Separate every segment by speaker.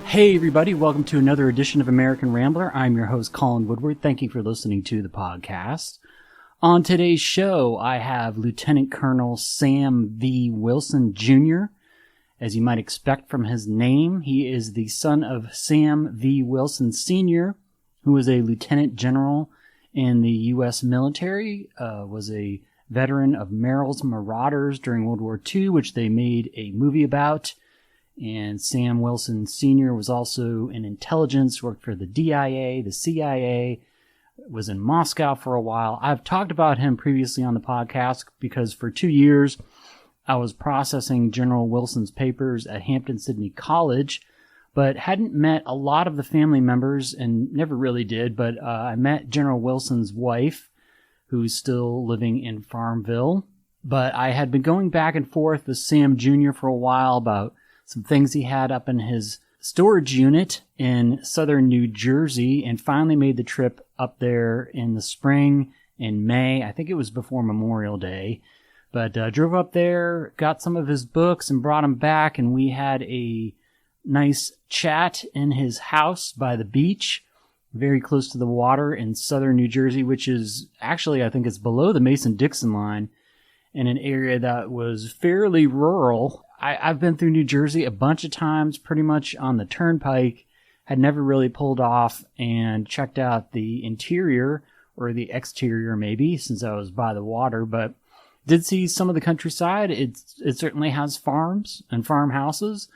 Speaker 1: Hey everybody, welcome to another edition of American Rambler. I'm your host, Colin Woodward. Thank you for listening to the podcast. On today's show, I have Lieutenant Colonel Sam V. Wilson, Jr. As you might expect from his name, he is the son of Sam V. Wilson, Sr., who was a lieutenant general in the U.S. military, was a veteran of Merrill's Marauders during World War II, which they made a movie about. And Sam Wilson Sr. was also in intelligence, worked for the DIA, the CIA, was in Moscow for a while. I've talked about him previously on the podcast because for 2 years I was processing General Wilson's papers at Hampton-Sydney College, but hadn't met a lot of the family members and never really did, but I met General Wilson's wife, who's still living in Farmville. But I had been going back and forth with Sam Jr. for a while about some things he had up in his storage unit in southern New Jersey, and finally made the trip up there in the spring in May. I think it was before Memorial Day. But drove up there, got some of his books and brought them back, and we had a nice chat in his house by the beach, very close to the water in southern New Jersey, which is actually, I think it's below the Mason-Dixon line, in an area that was fairly rural. I've been through New Jersey a bunch of times, pretty much on the turnpike, had never really pulled off and checked out the interior, or the exterior maybe, since I was by the water, but did see some of the countryside. It certainly has farms and farmhouses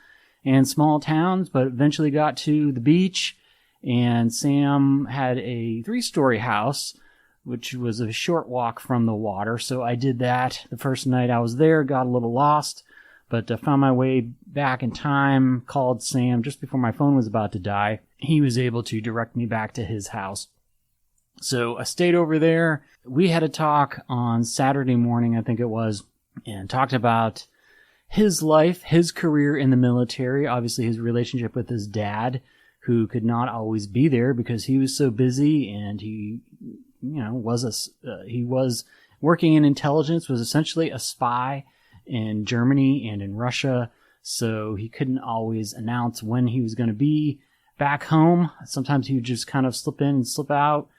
Speaker 1: and small towns, but eventually got to the beach, and Sam had a 3-story house, which was a short walk from the water, so I did that the first night I was there, got a little lost, but found my way back in time, called Sam just before my phone was about to die. He was able to direct me back to his house. So I stayed over there. We had a talk on Saturday morning, I think it was, and talked about his life, his career in the military, obviously his relationship with his dad, who could not always be there because he was so busy, and he was working in intelligence, was essentially a spy in Germany and in Russia, so he couldn't always announce when he was going to be back home. Sometimes he would just kind of slip in and slip out.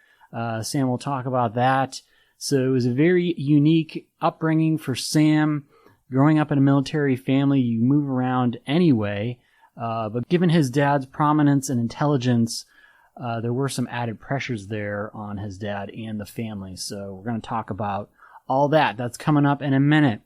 Speaker 1: Sam will talk about that. So it was a very unique upbringing for Sam. Growing up in a military family, you move around anyway, but given his dad's prominence and intelligence, there were some added pressures there on his dad and the family. So we're going to talk about all that. That's coming up in a minute.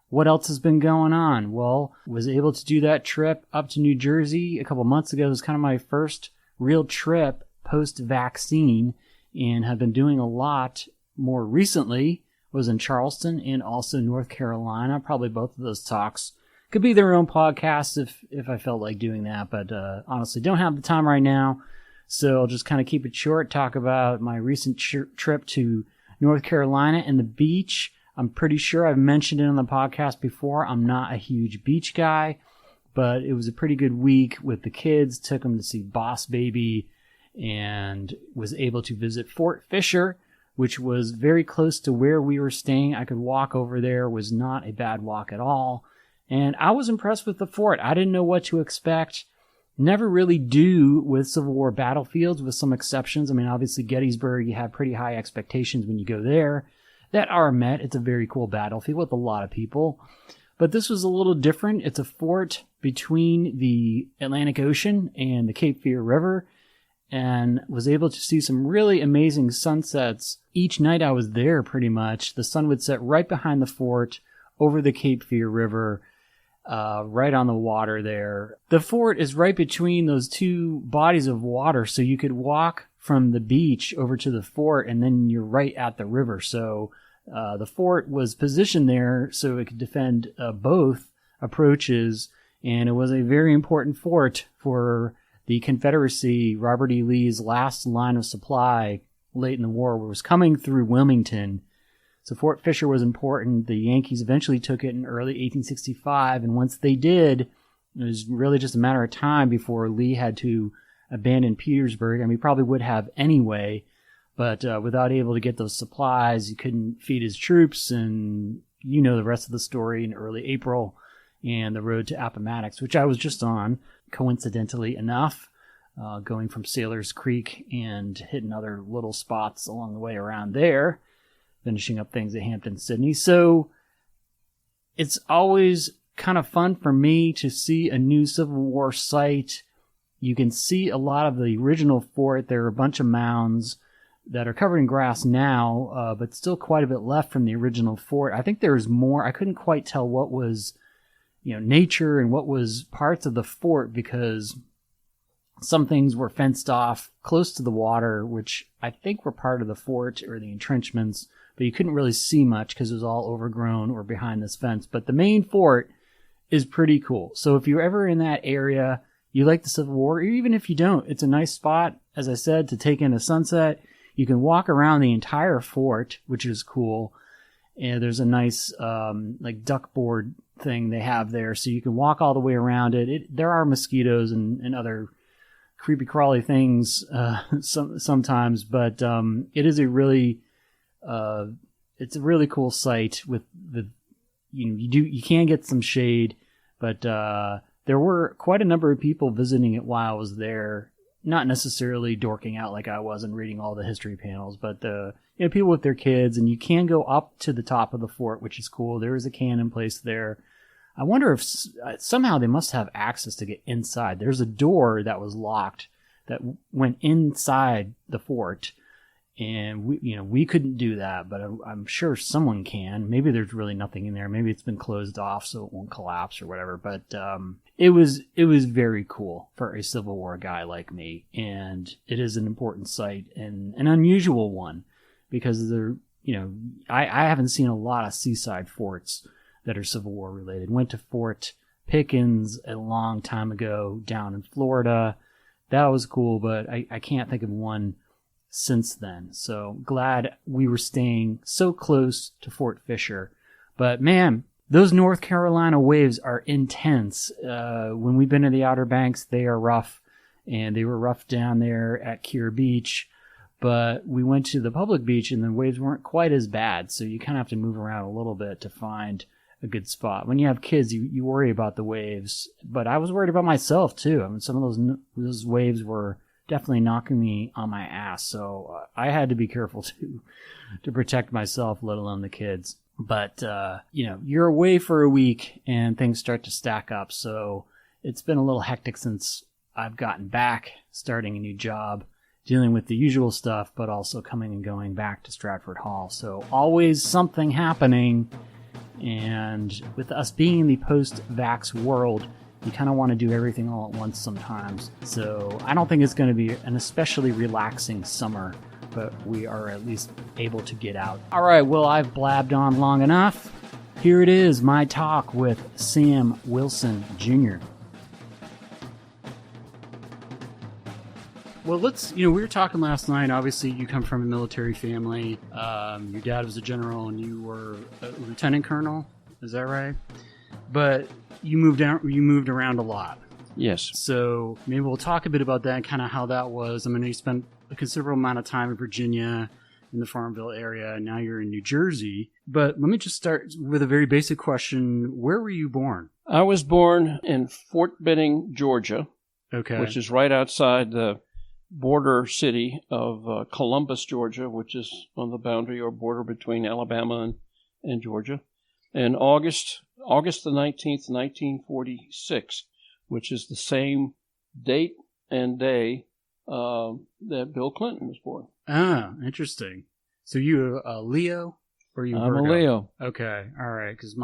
Speaker 1: What else has been going on? Well, was able to do that trip up to New Jersey a couple months ago. It was kind of my first real trip post-vaccine, and have been doing a lot more recently. Was in Charleston and also North Carolina. Probably both of those talks could be their own podcasts if I felt like doing that, but honestly don't have the time right now. So I'll just kind of keep it short, talk about my recent trip to North Carolina and the beach. I'm pretty sure I've mentioned it on the podcast before. I'm not a huge beach guy, but it was a pretty good week with the kids. Took them to see Boss Baby and was able to visit Fort Fisher, which was very close to where we were staying. I could walk over there. Was not a bad walk at all. And I was impressed with the fort. I didn't know what to expect. Never really do with Civil War battlefields, with some exceptions. I mean, obviously Gettysburg, you have pretty high expectations when you go there that are met. It's a very cool battlefield with a lot of people. But this was a little different. It's a fort between the Atlantic Ocean and the Cape Fear River, and was able to see some really amazing sunsets. Each night I was there, pretty much, the sun would set right behind the fort over the Cape Fear River, right on the water there. The fort is right between those two bodies of water, so you could walk from the beach over to the fort, and then you're right at the river. So the fort was positioned there so it could defend both approaches, and it was a very important fort for the Confederacy. Robert E. Lee's last line of supply late in the war was coming through Wilmington. So Fort Fisher was important. The Yankees eventually took it in early 1865, and once they did, it was really just a matter of time before Lee had to abandon Petersburg. I mean, he probably would have anyway, but without able to get those supplies, he couldn't feed his troops, and you know the rest of the story. In early April, and the road to Appomattox, which I was just on. coincidentally enough, going from Sailor's Creek and hitting other little spots along the way around there, finishing up things at Hampton, Sydney. So it's always kind of fun for me to see a new Civil War site. You can see a lot of the original fort. There are a bunch of mounds that are covered in grass now, but still quite a bit left from the original fort. I think there's more. I couldn't quite tell what was, nature and what was parts of the fort, because some things were fenced off close to the water, which I think were part of the fort or the entrenchments, but you couldn't really see much because it was all overgrown or behind this fence. But the main fort is pretty cool. So if you're ever in that area, you like the Civil War, or even if you don't, it's a nice spot, as I said, to take in a sunset. You can walk around the entire fort, which is cool. And there's a nice duckboard thing they have there, so you can walk all the way around it. There are mosquitoes and other creepy crawly things sometimes, but it is a really it's a really cool site with the you can get some shade, but there were quite a number of people visiting it while I was there. Not necessarily dorking out like I was and reading all the history panels, but people with their kids, and you can go up to the top of the fort, which is cool. There is a cannon placed there. I wonder if somehow they must have access to get inside. There's a door that was locked that went inside the fort, and we couldn't do that, but I'm sure someone can. Maybe there's really nothing in there. Maybe it's been closed off so it won't collapse or whatever. But it was very cool for a Civil War guy like me, and it is an important site and an unusual one, because I haven't seen a lot of seaside forts that are Civil War related. Went to Fort Pickens a long time ago down in Florida. That was cool, but I can't think of one since then. So glad we were staying so close to Fort Fisher. But man, those North Carolina waves are intense. When we've been to the Outer Banks, they are rough, and they were rough down there at Keir Beach. But we went to the public beach, and the waves weren't quite as bad. So you kind of have to move around a little bit to find a good spot. When you have kids, you worry about the waves. But I was worried about myself too. I mean, some of those waves were definitely knocking me on my ass. So I had to be careful to protect myself, let alone the kids. But, you're away for a week and things start to stack up. So it's been a little hectic since I've gotten back, starting a new job, dealing with the usual stuff, but also coming and going back to Stratford Hall. So always something happening. And with us being in the post-vax world, you kind of want to do everything all at once sometimes. So I don't think it's going to be an especially relaxing summer, but we are at least able to get out. All right, well, I've blabbed on long enough. Here it is, my talk with Sam Wilson Jr. Well, we were talking last night. Obviously, you come from a military family. Your dad was a general and you were a lieutenant colonel. Is that right? But you moved around a lot.
Speaker 2: Yes.
Speaker 1: So maybe we'll talk a bit about that and kind of how that was. I mean, you spent a considerable amount of time in Virginia, in the Farmville area, and now you're in New Jersey. But let me just start with a very basic question. Where were you born?
Speaker 2: I was born in Fort Benning, Georgia, which is right outside the border city of Columbus, Georgia, which is on the boundary or border between Alabama and Georgia. And August the 19th, 1946, which is the same date and day that Bill Clinton was born.
Speaker 1: Ah, interesting. So you a Leo or you
Speaker 2: I'm
Speaker 1: Virgo?
Speaker 2: a Leo.
Speaker 1: Okay, all right, because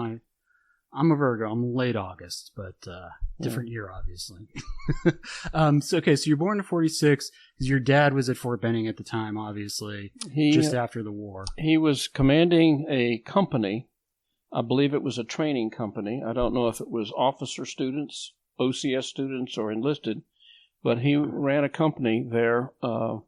Speaker 1: I'm a Virgo. I'm late August, but different year, obviously. So you're born in 46 because your dad was at Fort Benning at the time, obviously, just after the war.
Speaker 2: He was commanding a company. I believe it was a training company. I don't know if it was officer students, OCS students, or enlisted, but he ran a company there out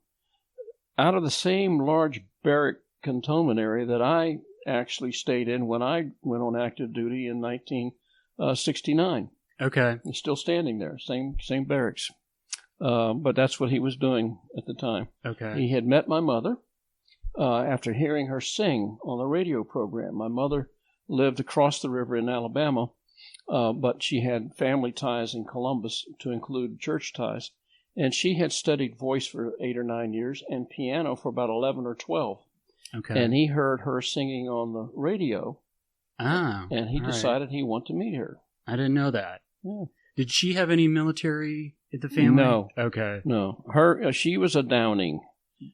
Speaker 2: of the same large barrack cantonment area that I actually stayed in when I went on active duty in 1969.
Speaker 1: Okay.
Speaker 2: It's still standing there, same barracks. But that's what he was doing at the time.
Speaker 1: Okay.
Speaker 2: He had met my mother after hearing her sing on the radio program. My mother lived across the river in Alabama, but she had family ties in Columbus to include church ties. And she had studied voice for 8 or 9 years and piano for about 11 or 12.
Speaker 1: Okay.
Speaker 2: And he heard her singing on the radio.
Speaker 1: Ah.
Speaker 2: And he decided he wanted to meet her.
Speaker 1: I didn't know that.
Speaker 2: Yeah.
Speaker 1: Did she have any military in the family?
Speaker 2: No.
Speaker 1: Okay.
Speaker 2: No. She was a Downing.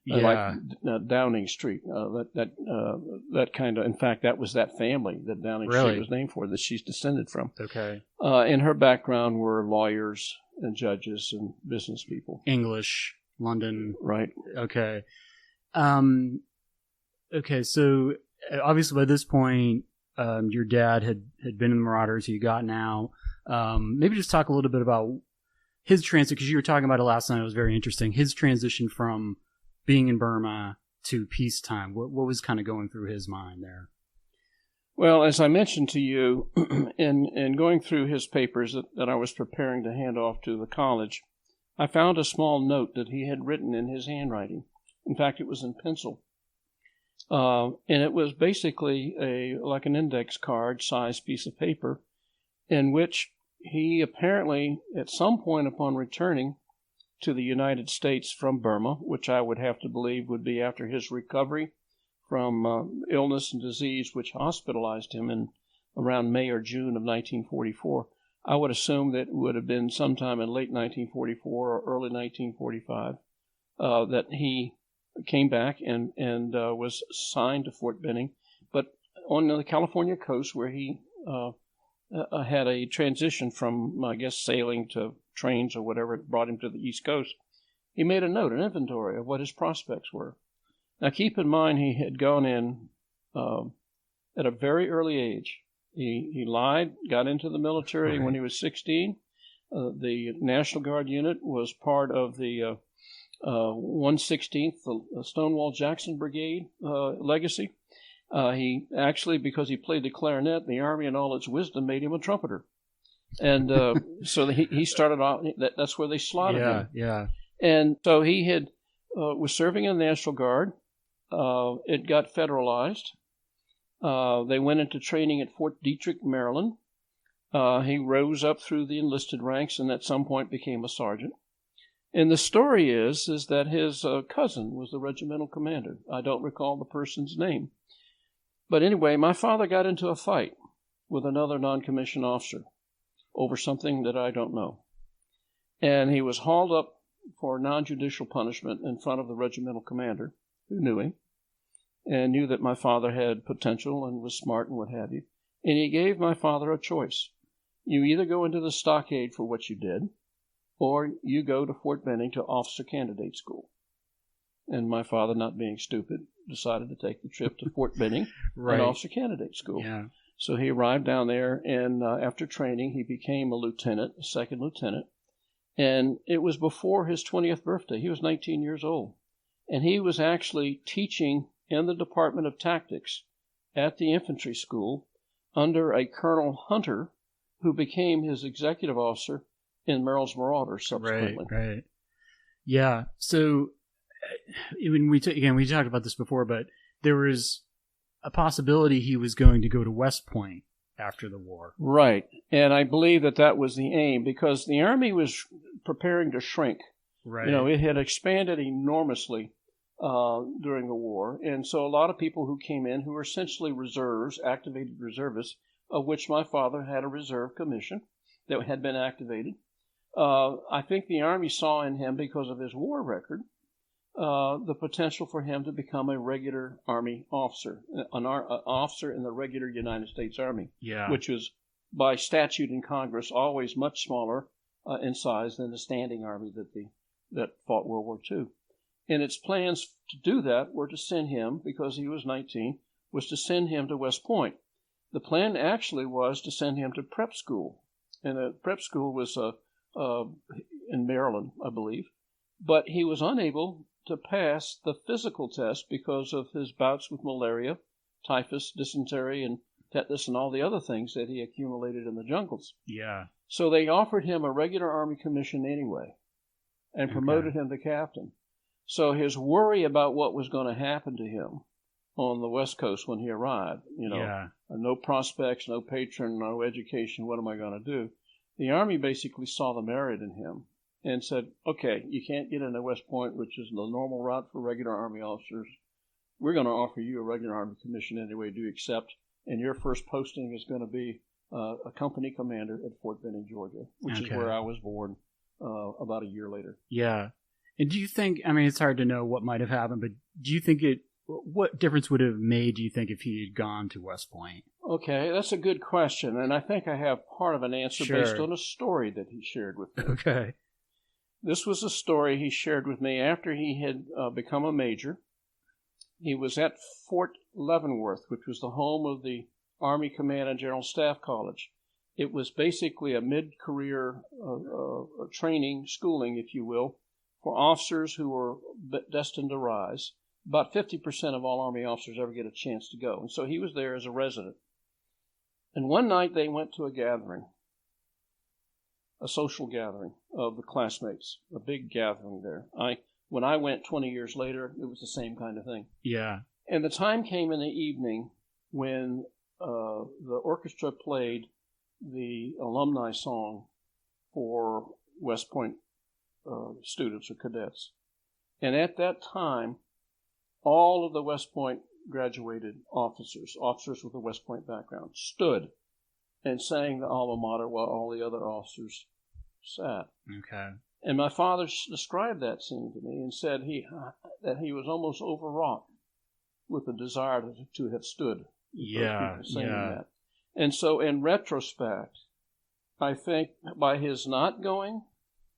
Speaker 1: Yeah.
Speaker 2: Like Downing Street. That kind of, in fact, that was that family that Downing Street was named for, that she's descended from.
Speaker 1: Okay.
Speaker 2: In her background were lawyers and judges and business people.
Speaker 1: English, London.
Speaker 2: Right.
Speaker 1: Okay. Okay, so obviously by this point, your dad had been in the Marauders. He got out. Maybe just talk a little bit about his transition, because you were talking about it last night. It was very interesting. His transition from being in Burma to peacetime. What was kind of going through his mind there?
Speaker 2: Well, as I mentioned to you, in going through his papers that I was preparing to hand off to the college, I found a small note that he had written in his handwriting. In fact, it was in pencil. And it was basically like an index card sized piece of paper, in which he apparently, at some point upon returning to the United States from Burma, which I would have to believe would be after his recovery from illness and disease, which hospitalized him in around May or June of 1944. I would assume that it would have been sometime in late 1944 or early 1945 that he came back and was assigned to Fort Benning, but on the California coast, where he had a transition from, I guess, sailing to trains or whatever brought him to the East Coast. He made a note, an inventory of what his prospects were. Now, keep in mind, he had gone in at a very early age. He lied, got into the military when he was 16. The National Guard unit was part of the 116th, the Stonewall Jackson Brigade legacy. He actually, because he played the clarinet, the Army in all its wisdom made him a trumpeter. And so he started off, that's where they slotted him.
Speaker 1: Yeah.
Speaker 2: And so he had was serving in the National Guard. It got federalized. They went into training at Fort Detrick, Maryland. He rose up through the enlisted ranks and at some point became a sergeant. And the story is that his cousin was the regimental commander. I don't recall the person's name. But anyway, my father got into a fight with another non-commissioned officer over something that I don't know. And he was hauled up for non-judicial punishment in front of the regimental commander, who knew him, and knew that my father had potential and was smart and what have you. And he gave my father a choice. You either go into the stockade for what you did, or you go to Fort Benning to officer candidate school. And my father, not being stupid, decided to take the trip to Fort Benning and officer candidate school.
Speaker 1: Yeah.
Speaker 2: So he arrived down there, and after training, he became a lieutenant, a second lieutenant. And it was before his 20th birthday. He was 19 years old. And he was actually teaching in the Department of Tactics at the infantry school under a Colonel Hunter, who became his executive officer in Merrill's Marauders subsequently.
Speaker 1: Right. Yeah. So, when we talked about this before, but there was a possibility he was going to go to West Point after the war.
Speaker 2: Right. And I believe that was the aim, because the Army was preparing to shrink.
Speaker 1: Right.
Speaker 2: You know, it had expanded enormously during the war. And so a lot of people who came in who were essentially reserves, activated reservists, of which my father had a reserve commission that had been activated. I think the Army saw in him, because of his war record, the potential for him to become a regular Army officer, an officer in the regular United States Army, which was, by statute in Congress, always much smaller in size than the standing Army that fought World War II. And its plans to do that were to send him, because he was 19, was to send him to West Point. The plan actually was to send him to prep school, and the prep school was in Maryland, I believe. But he was unable to pass the physical test because of his bouts with malaria, typhus, dysentery, and tetanus, and all the other things that he accumulated in the jungles.
Speaker 1: Yeah.
Speaker 2: So they offered him a regular Army commission anyway, and promoted him to captain. So his worry about what was going to happen to him on the West Coast when he arrived. No prospects, no patron, no education. What am I going to do? The Army basically saw the merit in him and said, okay, you can't get into West Point, which is the normal route for regular Army officers. We're going to offer you a regular Army commission anyway. Do you accept? And your first posting is going to be a company commander at Fort Benning, Georgia, which is where I was born about a year later.
Speaker 1: Yeah. And do you think, it's hard to know what might have happened, but do you think what difference would it have made, do you think, if he had gone to West Point?
Speaker 2: Okay, that's a good question, and I think I have part of an answer based on a story that he shared with me.
Speaker 1: Okay.
Speaker 2: This was a story he shared with me after he had become a major. He was at Fort Leavenworth, which was the home of the Army Command and General Staff College. It was basically a mid-career training, schooling, if you will, for officers who were destined to rise. About 50% of all Army officers ever get a chance to go. And so he was there as a resident. And one night they went to a gathering, a social gathering of the classmates, a big gathering there. When I went 20 years later, it was the same kind of thing.
Speaker 1: Yeah.
Speaker 2: And the time came in the evening when the orchestra played the alumni song for West Point students or cadets. And at that time, all of the West Point graduated officers with a West Point background, stood and sang the alma mater while all the other officers sat.
Speaker 1: Okay.
Speaker 2: And my father described that scene to me and said that he was almost overwrought with the desire to have stood.
Speaker 1: Yeah.
Speaker 2: That. And so in retrospect, I think by his not going,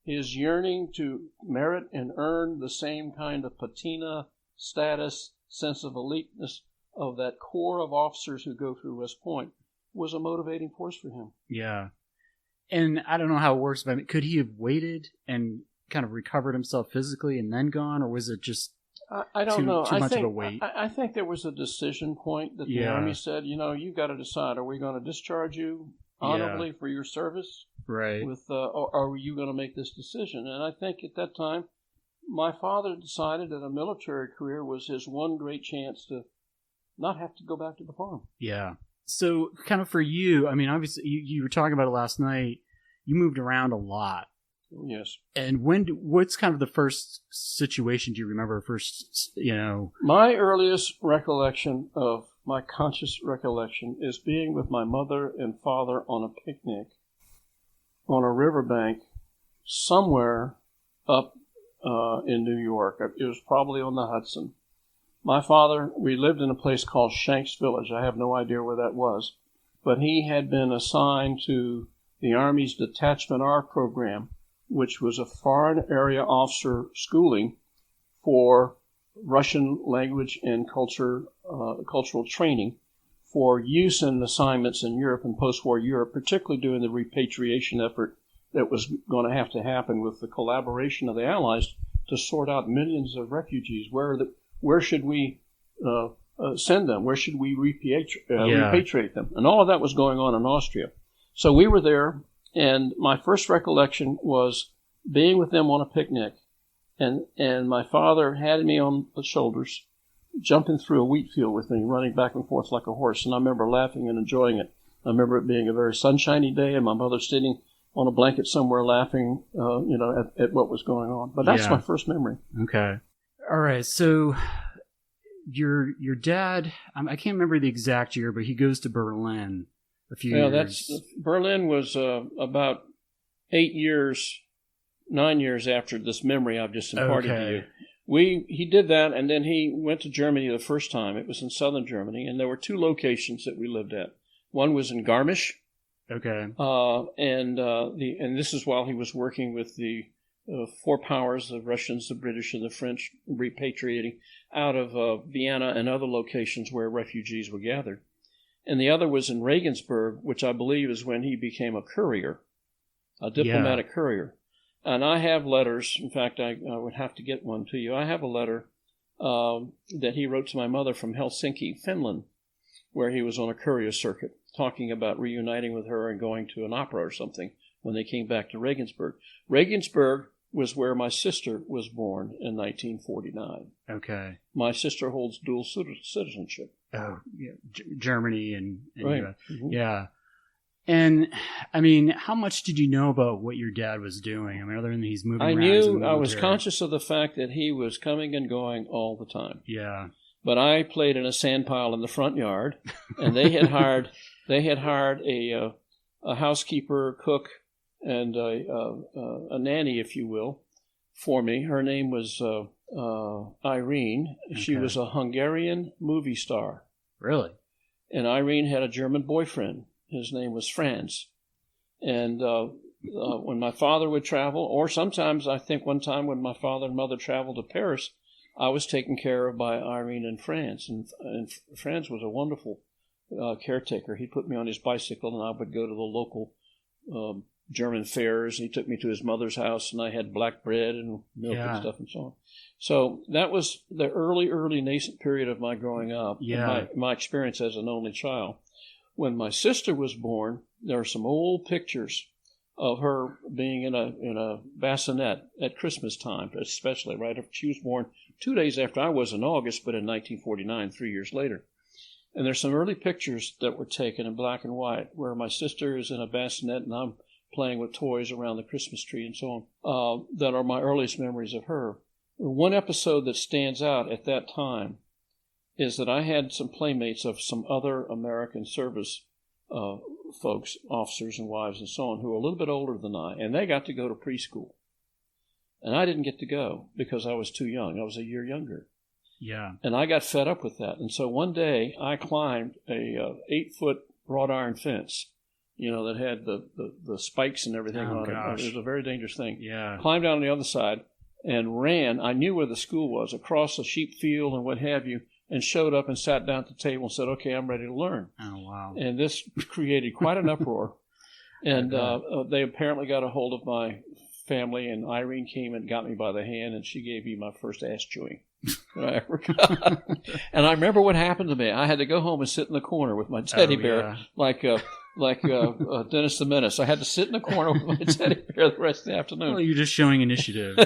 Speaker 2: his yearning to merit and earn the same kind of patina, status, sense of eliteness of that core of officers who go through West Point was a motivating force for him.
Speaker 1: Yeah. And I don't know how it works, but could he have waited and kind of recovered himself physically and then gone, or was it just
Speaker 2: I don't know.
Speaker 1: Too much of a wait?
Speaker 2: I think there was a decision point that the Army said, you've got to decide, are we going to discharge you honorably for your service?
Speaker 1: Right.
Speaker 2: Or are you going to make this decision? And I think at that time, my father decided that a military career was his one great chance to not have to go back to the farm.
Speaker 1: Yeah. So kind of for you, obviously you were talking about it last night. You moved around a lot.
Speaker 2: Yes.
Speaker 1: And what's kind of the first situation do you remember
Speaker 2: My earliest recollection of my conscious recollection is being with my mother and father on a picnic on a riverbank somewhere up in New York. It was probably on the Hudson. My father, we lived in a place called Shanks Village. I have no idea where that was. But he had been assigned to the Army's Detachment R program, which was a foreign area officer schooling for Russian language and cultural training for use in assignments in Europe and post-war Europe, particularly during the repatriation effort that was going to happen with the collaboration of the Allies to sort out millions of refugees. Where should we send them? Where should we repatriate them? And all of that was going on in Austria. So we were there, and my first recollection was being with them on a picnic, and my father had me on the shoulders, jumping through a wheat field with me, running back and forth like a horse, and I remember laughing and enjoying it. I remember it being a very sunshiny day, and my mother sitting on a blanket somewhere laughing, at what was going on. But that's my first memory.
Speaker 1: Okay. All right. So your dad, I can't remember the exact year, but he goes to Berlin a few years.
Speaker 2: Berlin was about 9 years after this memory I've just imparted to you. He did that, and then he went to Germany the first time. It was in southern Germany, and there were two locations that we lived at. One was in Garmisch.
Speaker 1: Okay.
Speaker 2: And this is while he was working with the four powers, the Russians, the British, and the French, repatriating out of Vienna and other locations where refugees were gathered. And the other was in Regensburg, which I believe is when he became a courier, a diplomatic courier. And I have letters. In fact, I would have to get one to you. I have a letter that he wrote to my mother from Helsinki, Finland, where he was on a courier circuit, talking about reuniting with her and going to an opera or something when they came back to Regensburg. Regensburg was where my sister was born in 1949.
Speaker 1: Okay.
Speaker 2: My sister holds dual citizenship.
Speaker 1: Oh, yeah. Germany and
Speaker 2: right.
Speaker 1: Mm-hmm. Yeah. And, I mean, how much did you know about what your dad was doing? I mean, other than he's moving around.
Speaker 2: I was conscious of the fact that he was coming and going all the time.
Speaker 1: Yeah.
Speaker 2: But I played in a sand pile in the front yard, and they had hired a housekeeper, cook, and a nanny, if you will, for me. Her name was Irene. Okay. She was a Hungarian movie star.
Speaker 1: Really?
Speaker 2: And Irene had a German boyfriend. His name was Franz. And when my father would travel, or sometimes I think one time when my father and mother traveled to Paris, I was taken care of by Irene and Franz. And Franz was a wonderful caretaker. He put me on his bicycle, and I would go to the local German fairs. He took me to his mother's house, and I had black bread and milk and stuff and so on. So that was the early nascent period of my growing up, my experience as an only child. When my sister was born, there are some old pictures of her being in a bassinet at Christmas time, especially right after she was born 2 days after I was in August, but in 1949, 3 years later. And there's some early pictures that were taken in black and white where my sister is in a bassinet and I'm playing with toys around the Christmas tree and so on, that are my earliest memories of her. One episode that stands out at that time is that I had some playmates of some other American service folks, officers and wives and so on, who were a little bit older than I, and they got to go to preschool. And I didn't get to go because I was too young. I was a year younger.
Speaker 1: Yeah.
Speaker 2: And I got fed up with that. And so one day I climbed a 8-foot wrought iron fence, that had the spikes and everything on it. It was a very dangerous thing.
Speaker 1: Yeah.
Speaker 2: Climbed down on the other side and ran. I knew where the school was, across the sheep field and what have you, and showed up and sat down at the table and said, okay, I'm ready to learn.
Speaker 1: Oh, wow.
Speaker 2: And this created quite an uproar. And they apparently got a hold of my family, and Irene came and got me by the hand, and she gave me my first ass chewing that I ever got. And I remember what happened to me. I had to go home and sit in the corner with my teddy bear, like Dennis the Menace. I had to sit in the corner with my teddy bear the rest of the afternoon.
Speaker 1: Well, you're just showing initiative.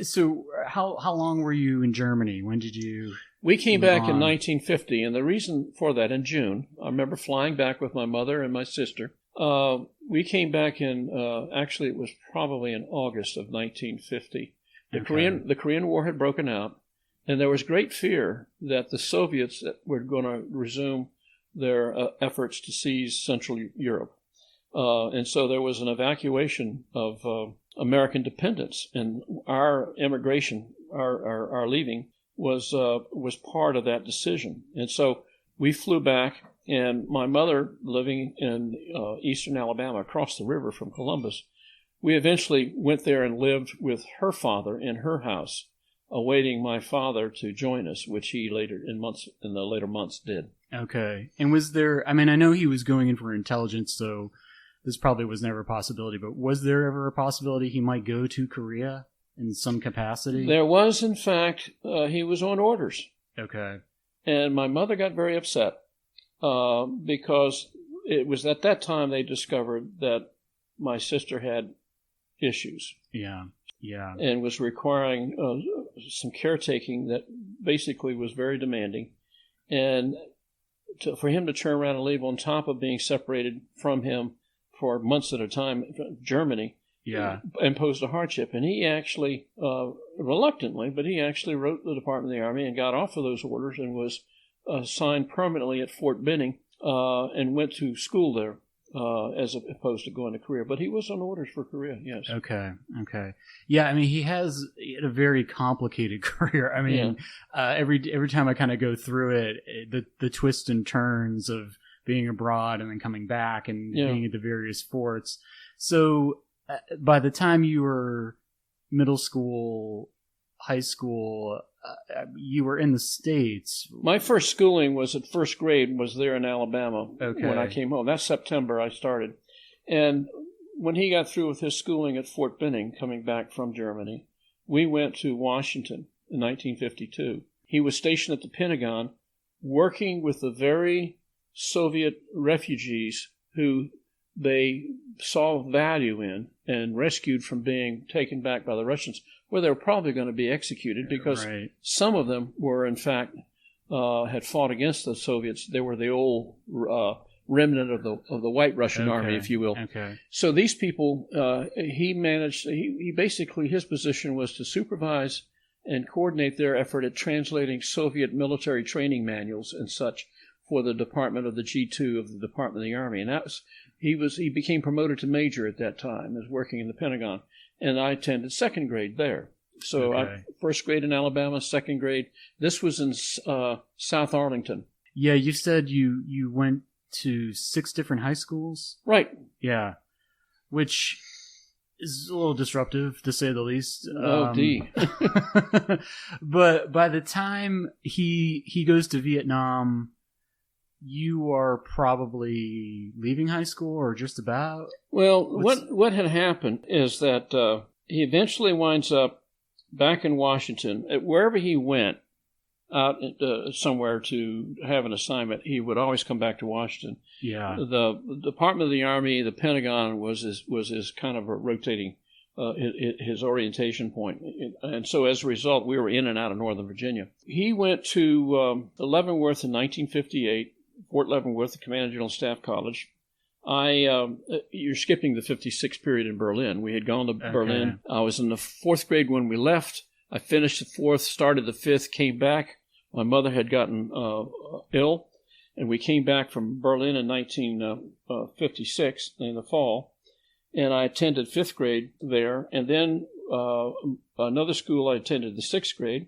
Speaker 1: So how long were you in Germany? When did you...
Speaker 2: We came back in 1950, and the reason for that, in June, I remember flying back with my mother and my sister. We came back in, actually it was probably in August of 1950. The Korean War had broken out, and there was great fear that the Soviets were going to resume their efforts to seize Central Europe. And so there was an evacuation of American dependents, and our immigration, our leaving, was part of that decision. And so we flew back, and my mother, living in eastern Alabama, across the river from Columbus, we eventually went there and lived with her father in her house, awaiting my father to join us, which he in the later months did.
Speaker 1: Okay. And was there, I mean, I know he was going in for intelligence, so this probably was never a possibility, but was there ever a possibility he might go to Korea in some capacity?
Speaker 2: There was, in fact. He was on orders.
Speaker 1: Okay.
Speaker 2: And my mother got very upset because it was at that time they discovered that my sister had issues.
Speaker 1: Yeah.
Speaker 2: And was requiring some caretaking that basically was very demanding. And for him to turn around and leave, on top of being separated from him for months at a time, Germany, imposed a hardship. And he actually, reluctantly, but he actually wrote the Department of the Army and got off of those orders and was assigned permanently at Fort Benning and went to school there. As opposed to going to Korea. But he was on orders for Korea, yes.
Speaker 1: Okay. Yeah, I mean, he had a very complicated career. I mean, every time I kind of go through it, the twists and turns of being abroad and then coming back and being at the various forts. So by the time you were middle school, high school, you were in the States.
Speaker 2: My first schooling was at first grade, was there in Alabama when I came home. That's September I started. And when he got through with his schooling at Fort Benning, coming back from Germany, we went to Washington in 1952. He was stationed at the Pentagon working with the very Soviet refugees who they saw value in and rescued from being taken back by the Russians, where they were probably going to be executed, because some of them were, in fact, had fought against the Soviets. They were the old remnant of the White Russian Army, if you will.
Speaker 1: Okay.
Speaker 2: So these people, he managed. He basically, his position was to supervise and coordinate their effort at translating Soviet military training manuals and such for the department of the G2 of the Department of the Army, and that was. He became promoted to major at that time, was working in the Pentagon, and I attended second grade there. So first grade in Alabama, second grade. This was in South Arlington.
Speaker 1: Yeah, you said you went to 6 different high schools?
Speaker 2: Right.
Speaker 1: Yeah, which is a little disruptive, to say the least. But by the time he goes to Vietnam, you are probably leaving high school, or just about?
Speaker 2: Well, what had happened is that he eventually winds up back in Washington. Wherever he went, out somewhere to have an assignment, he would always come back to Washington.
Speaker 1: Yeah.
Speaker 2: The Department of the Army, the Pentagon, was his kind of a rotating his orientation point. And so as a result, we were in and out of Northern Virginia. He went to Leavenworth in 1958, Fort Leavenworth, the Command General Staff College. You're skipping the 56 period in Berlin. We had gone to Berlin. I was in the 4th grade when we left. I finished the 4th, started the 5th, came back. My mother had gotten ill, and we came back from Berlin in 1956 in the fall, and I attended 5th grade there, and then another school I attended the 6th grade,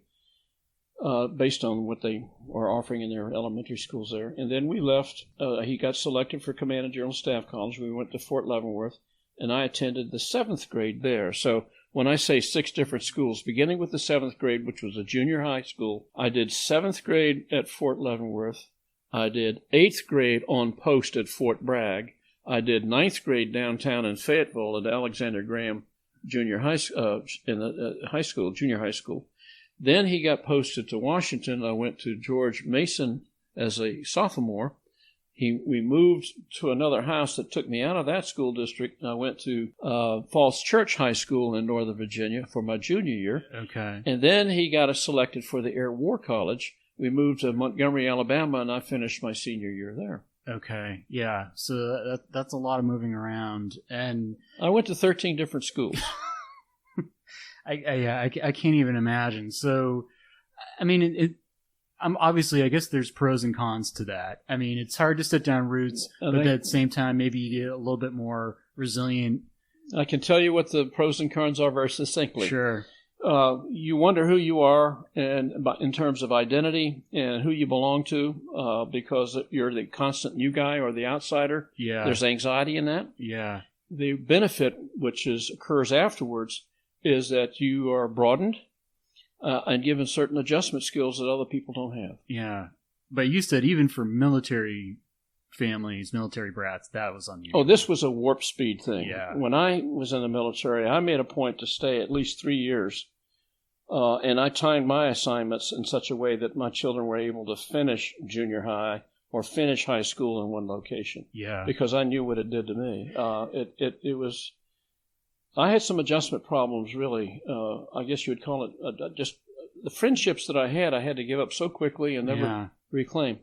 Speaker 2: based on what they were offering in their elementary schools there. And then we left. He got selected for Command and General Staff College. We went to Fort Leavenworth, and I attended the 7th grade there. So when I say 6 different schools, beginning with the 7th grade, which was a junior high school, I did 7th grade at Fort Leavenworth. I did 8th grade on post at Fort Bragg. I did 9th grade downtown in Fayetteville at Alexander Graham Junior High Junior High School. Then he got posted to Washington. I went to George Mason as a sophomore. We moved to another house that took me out of that school district. I went to Falls Church High School in Northern Virginia for my junior year.
Speaker 1: Okay.
Speaker 2: And then he got us selected for the Air War College. We moved to Montgomery, Alabama, and I finished my senior year there.
Speaker 1: Okay, yeah. So that's a lot of moving around. And
Speaker 2: I went to 13 different schools.
Speaker 1: I can't even imagine. So, I mean, obviously, I guess there's pros and cons to that. I mean, it's hard to set down roots, but at the same time, maybe you get a little bit more resilient.
Speaker 2: I can tell you what the pros and cons are very succinctly.
Speaker 1: Sure.
Speaker 2: You wonder who you are in terms of identity and who you belong to, because you're the constant new guy or the outsider.
Speaker 1: Yeah.
Speaker 2: There's anxiety in that.
Speaker 1: Yeah.
Speaker 2: The benefit, which occurs afterwards, is that you are broadened and given certain adjustment skills that other people don't have.
Speaker 1: Yeah. But you said even for military families, military brats, that was unusual.
Speaker 2: Oh, this was a warp speed thing.
Speaker 1: Yeah.
Speaker 2: When I was in the military, I made a point to stay at least 3 years, and I timed my assignments in such a way that my children were able to finish junior high or finish high school in one location.
Speaker 1: Yeah. Because
Speaker 2: I knew what it did to me. It was... I had some adjustment problems, really. I guess you would call it just the friendships that I had to give up so quickly and never reclaim.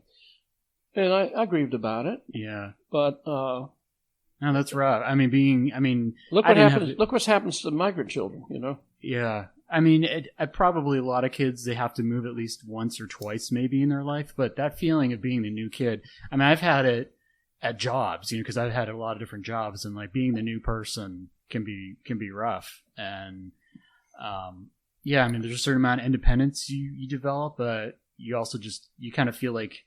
Speaker 2: And I grieved about it.
Speaker 1: Yeah.
Speaker 2: But
Speaker 1: no, that's rough. I mean,
Speaker 2: look what happens. Look what happens to migrant children. You know.
Speaker 1: Yeah. I mean, probably a lot of kids, they have to move at least once or twice maybe in their life. But that feeling of being the new kid, I mean, I've had it at jobs, because I've had a lot of different jobs, and like being the new person can be rough. And I mean, there's a certain amount of independence you develop, but you also you kind of feel like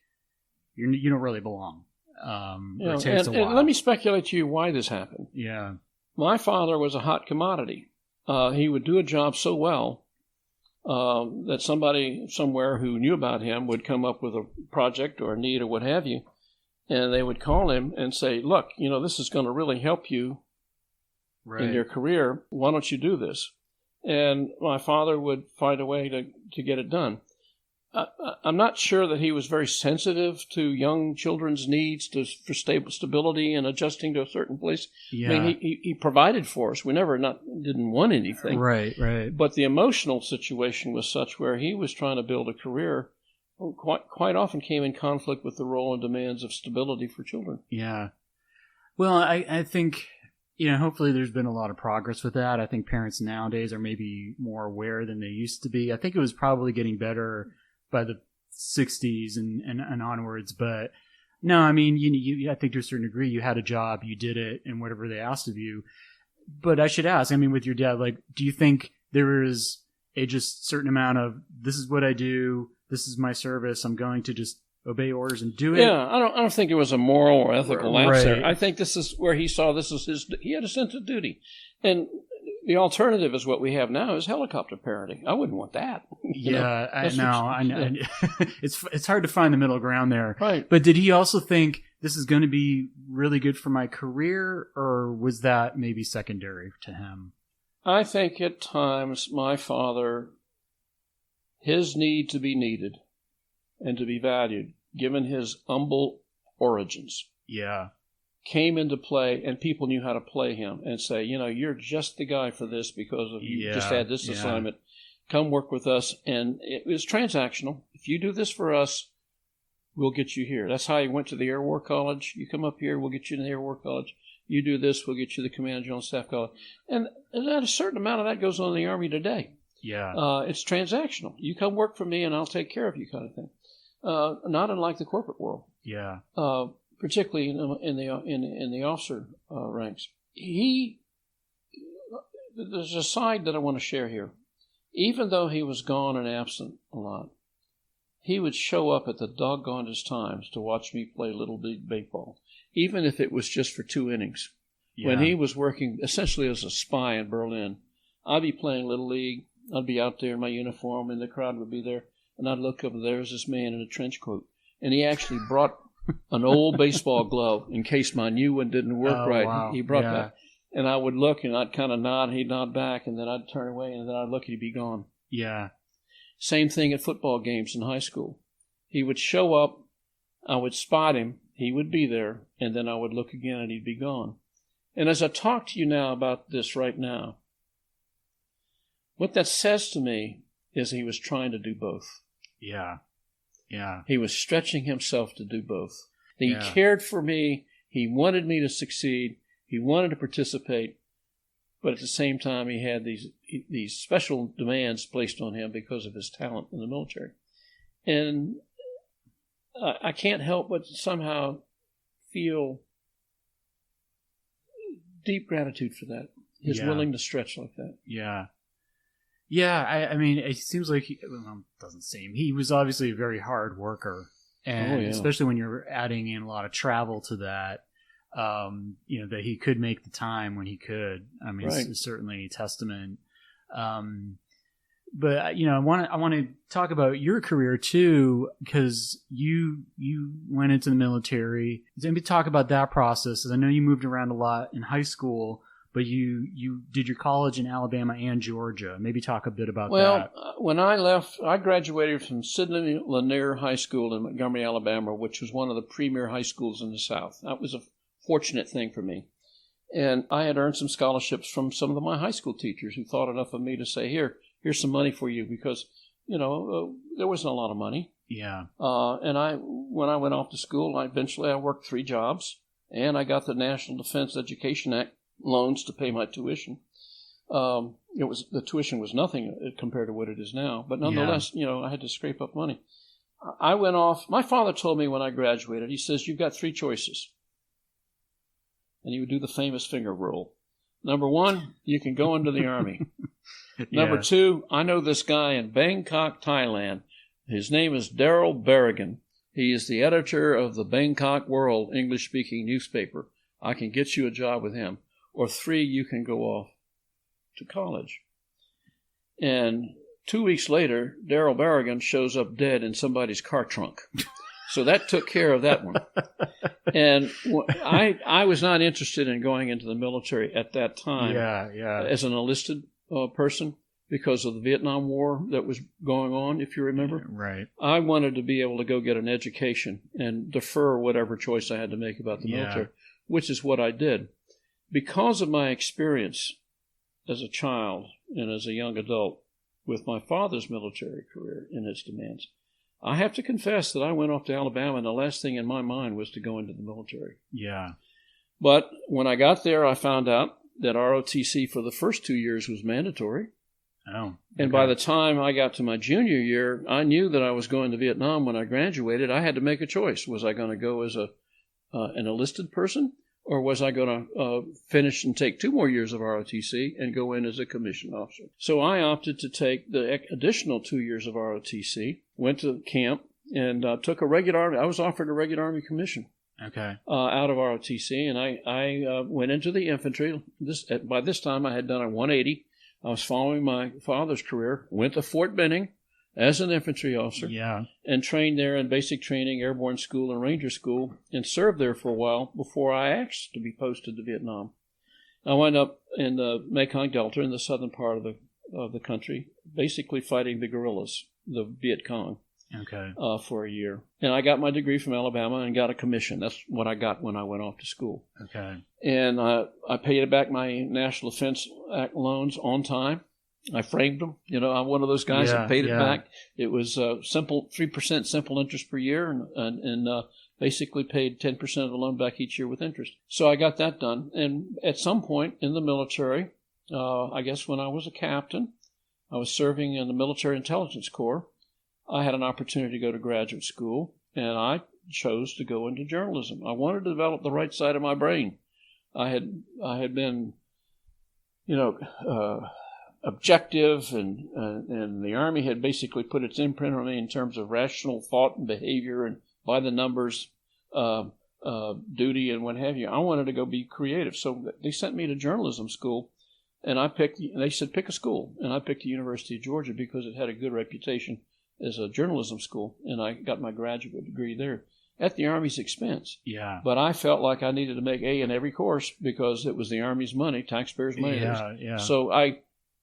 Speaker 1: you don't really belong. It takes a while.
Speaker 2: And let me speculate to you why this happened.
Speaker 1: Yeah.
Speaker 2: My father was a hot commodity. He would do a job so well that somebody somewhere who knew about him would come up with a project or a need or what have you, and they would call him and say, look, this is going to really help you in your career. Why don't you do this? And my father would find a way to get it done. I'm not sure that he was very sensitive to young children's needs for stability and adjusting to a certain place.
Speaker 1: Yeah.
Speaker 2: I mean, he provided for us. We never didn't want anything.
Speaker 1: Right.
Speaker 2: But the emotional situation was such where he was trying to build a career, quite often came in conflict with the role and demands of stability for children.
Speaker 1: Yeah. Well, I think, hopefully there's been a lot of progress with that. I think parents nowadays are maybe more aware than they used to be. I think it was probably getting better by the 60s and onwards. But no, I mean, I think to a certain degree, you had a job, you did it, and whatever they asked of you. But I should ask, I mean, with your dad, like, do you think there is a just certain amount of, this is what I do, this is my service, I'm going to just obey orders and do it?
Speaker 2: Yeah, I don't think it was a moral or ethical lapse
Speaker 1: Right.
Speaker 2: there. I think this is where he saw this as he had a sense of duty. And the alternative is what we have now is helicopter parenting. I wouldn't want that.
Speaker 1: Yeah, I know. It's hard to find the middle ground there.
Speaker 2: Right.
Speaker 1: But did he also think this is going to be really good for my career, or was that maybe secondary to him?
Speaker 2: I think at times my father, his need to be needed and to be valued, given his humble origins, came into play, and people knew how to play him and say, you're just the guy for this because of you just had this assignment. Come work with us. And it was transactional. If you do this for us, we'll get you here. That's how he went to the Air War College. You come up here, we'll get you in the Air War College. You do this, we'll get you the Command General Staff College. And a certain amount of that goes on in the Army today.
Speaker 1: Yeah.
Speaker 2: It's transactional. You come work for me and I'll take care of you kind of thing. Not unlike the corporate world.
Speaker 1: Yeah.
Speaker 2: Particularly in the officer ranks. There's a side that I want to share here. Even though he was gone and absent a lot, he would show up at the doggonedest times to watch me play Little League Baseball, even if it was just for 2 innings. Yeah. When he was working essentially as a spy in Berlin, I'd be playing Little League. I'd be out there in my uniform, and the crowd would be there, and I'd look up, and there's this man in a trench coat, and he actually brought an old baseball glove in case my new one didn't work right.
Speaker 1: Wow.
Speaker 2: He brought that. And I would look, and I'd kind of nod, and he'd nod back, and then I'd turn away, and then I'd look, and he'd be gone.
Speaker 1: Yeah.
Speaker 2: Same thing at football games in high school. He would show up, I would spot him, he would be there, and then I would look again, and he'd be gone. And as I talk to you now about this right now, what that says to me is he was trying to do both.
Speaker 1: Yeah. Yeah.
Speaker 2: He was stretching himself to do both. He cared for me. He wanted me to succeed. He wanted to participate. But at the same time, he had these special demands placed on him because of his talent in the military. And I can't help but somehow feel deep gratitude for that. His willingness to stretch like that.
Speaker 1: Yeah. Yeah, I mean, it seems like doesn't seem. He was obviously a very hard worker. And especially when you're adding in a lot of travel to that, that he could make the time when he could. I mean, it's certainly a testament. But I want to talk about your career too, because you went into the military. Maybe talk about that process. I know you moved around a lot in high school, but you did your college in Alabama and Georgia. Maybe talk a bit about that.
Speaker 2: Well, when I left, I graduated from Sidney Lanier High School in Montgomery, Alabama, which was one of the premier high schools in the South. That was a fortunate thing for me. And I had earned some scholarships from some of my high school teachers who thought enough of me to say, here's some money for you, because, there wasn't a lot of money.
Speaker 1: Yeah.
Speaker 2: And when I went off to school, I worked 3 jobs, and I got the National Defense Education Act loans to pay my tuition. The tuition was nothing compared to what it is now, but nonetheless, I had to scrape up money. I went off. My father told me when I graduated, he says, you've got 3 choices. And he would do the famous finger roll. Number 1, you can go into the Army. Number 2, I know this guy in Bangkok, Thailand. His name is Darrell Berrigan. He is the editor of the Bangkok World English-speaking newspaper. I can get you a job with him. Or 3, you can go off to college. And 2 weeks later, Darrell Berrigan shows up dead in somebody's car trunk. So that took care of that one. And I was not interested in going into the military at that time as an enlisted person, because of the Vietnam War that was going on, if you remember.
Speaker 1: Right.
Speaker 2: I wanted to be able to go get an education and defer whatever choice I had to make about the military, which is what I did. Because of my experience as a child and as a young adult with my father's military career and its demands, I have to confess that I went off to Alabama, and the last thing in my mind was to go into the military.
Speaker 1: Yeah.
Speaker 2: But when I got there, I found out that ROTC for the first 2 years was mandatory.
Speaker 1: Oh. Okay.
Speaker 2: And by the time I got to my junior year, I knew that I was going to Vietnam when I graduated. I had to make a choice. Was I going to go as an enlisted person, or was I going to finish and take 2 more years of ROTC and go in as a commissioned officer? So I opted to take the additional 2 years of ROTC, went to camp, and took a regular Army. I was offered a regular Army commission.
Speaker 1: Okay.
Speaker 2: Out of ROTC, and I went into the infantry. By this time, I had done a 180. I was following my father's career, went to Fort Benning as an infantry officer, and trained there in basic training, airborne school, and ranger school, and served there for a while before I asked to be posted to Vietnam. I wound up in the Mekong Delta in the southern part of the country, basically fighting the guerrillas, the Viet Cong.
Speaker 1: Okay.
Speaker 2: For a year. And I got my degree from Alabama and got a commission. That's what I got when I went off to school.
Speaker 1: Okay. And
Speaker 2: I paid back my National Defense Act loans on time. I framed them. I'm one of those guys that paid it back. It was simple 3% simple interest per year, and basically paid 10% of the loan back each year with interest. So I got that done. And at some point in the military, I guess when I was a captain, I was serving in the Military Intelligence Corps. I had an opportunity to go to graduate school, and I chose to go into journalism. I wanted to develop the right side of my brain. I had been, objective, and the Army had basically put its imprint on me in terms of rational thought and behavior and by the numbers duty and what have you. I wanted to go be creative, so they sent me to journalism school, and they said pick a school, and I picked the University of Georgia because it had a good reputation as a journalism school, and I got my graduate degree there at the Army's expense.
Speaker 1: Yeah.
Speaker 2: But I felt like I needed to make A in every course because it was the Army's money, taxpayers' money.
Speaker 1: Yeah.
Speaker 2: So a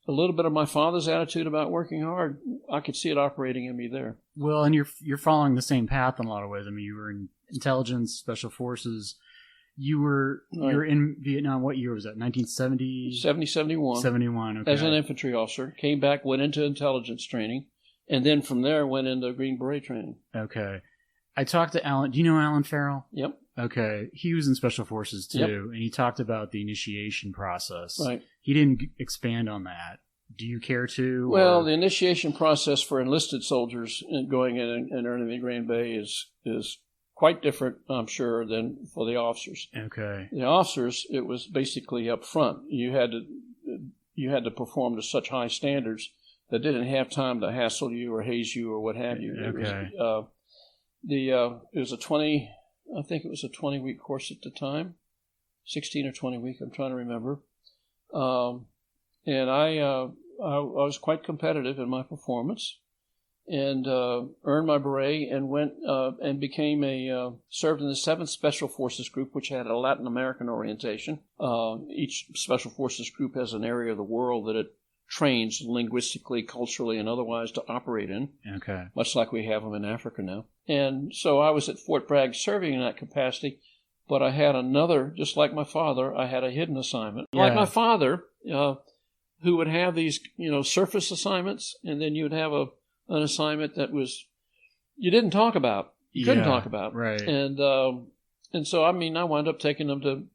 Speaker 2: little bit of my father's attitude about working hard, I could see it operating in me there.
Speaker 1: Well, and you're following the same path in a lot of ways. I mean, you were in intelligence, special forces. You were in Vietnam. What year was that? 1970?
Speaker 2: 71.
Speaker 1: 71, okay.
Speaker 2: As an infantry officer. Came back, went into intelligence training. And then from there, went into Green Beret training.
Speaker 1: Okay. I talked to Alan. Do you know Alan Farrell?
Speaker 2: Yep.
Speaker 1: Okay. He was in Special Forces, too.
Speaker 2: Yep.
Speaker 1: And he talked about the initiation process.
Speaker 2: Right.
Speaker 1: He didn't expand on that. Do you care to?
Speaker 2: Well, the initiation process for enlisted soldiers going in and earning the Green Beret is quite different, I'm sure, than for the officers.
Speaker 1: Okay.
Speaker 2: The officers, it was basically up front. You had to perform to such high standards that didn't have time to hassle you or haze you or what have you.
Speaker 1: Okay.
Speaker 2: It was a 20-week course at the time, 16 or 20 week. I'm trying to remember. And I was quite competitive in my performance, and earned my beret and went and became served in the 7th Special Forces Group, which had a Latin American orientation. Each Special Forces Group has an area of the world that it trains linguistically, culturally, and otherwise to operate in.
Speaker 1: Okay.
Speaker 2: Much like we have them in Africa now. And so I was at Fort Bragg serving in that capacity, but I had another, just like my father, I had a hidden assignment. Yeah. Like my father, who would have these, surface assignments, and then you would have an assignment that was, you didn't talk about. You couldn't talk about.
Speaker 1: Right.
Speaker 2: And so, I wound up taking them to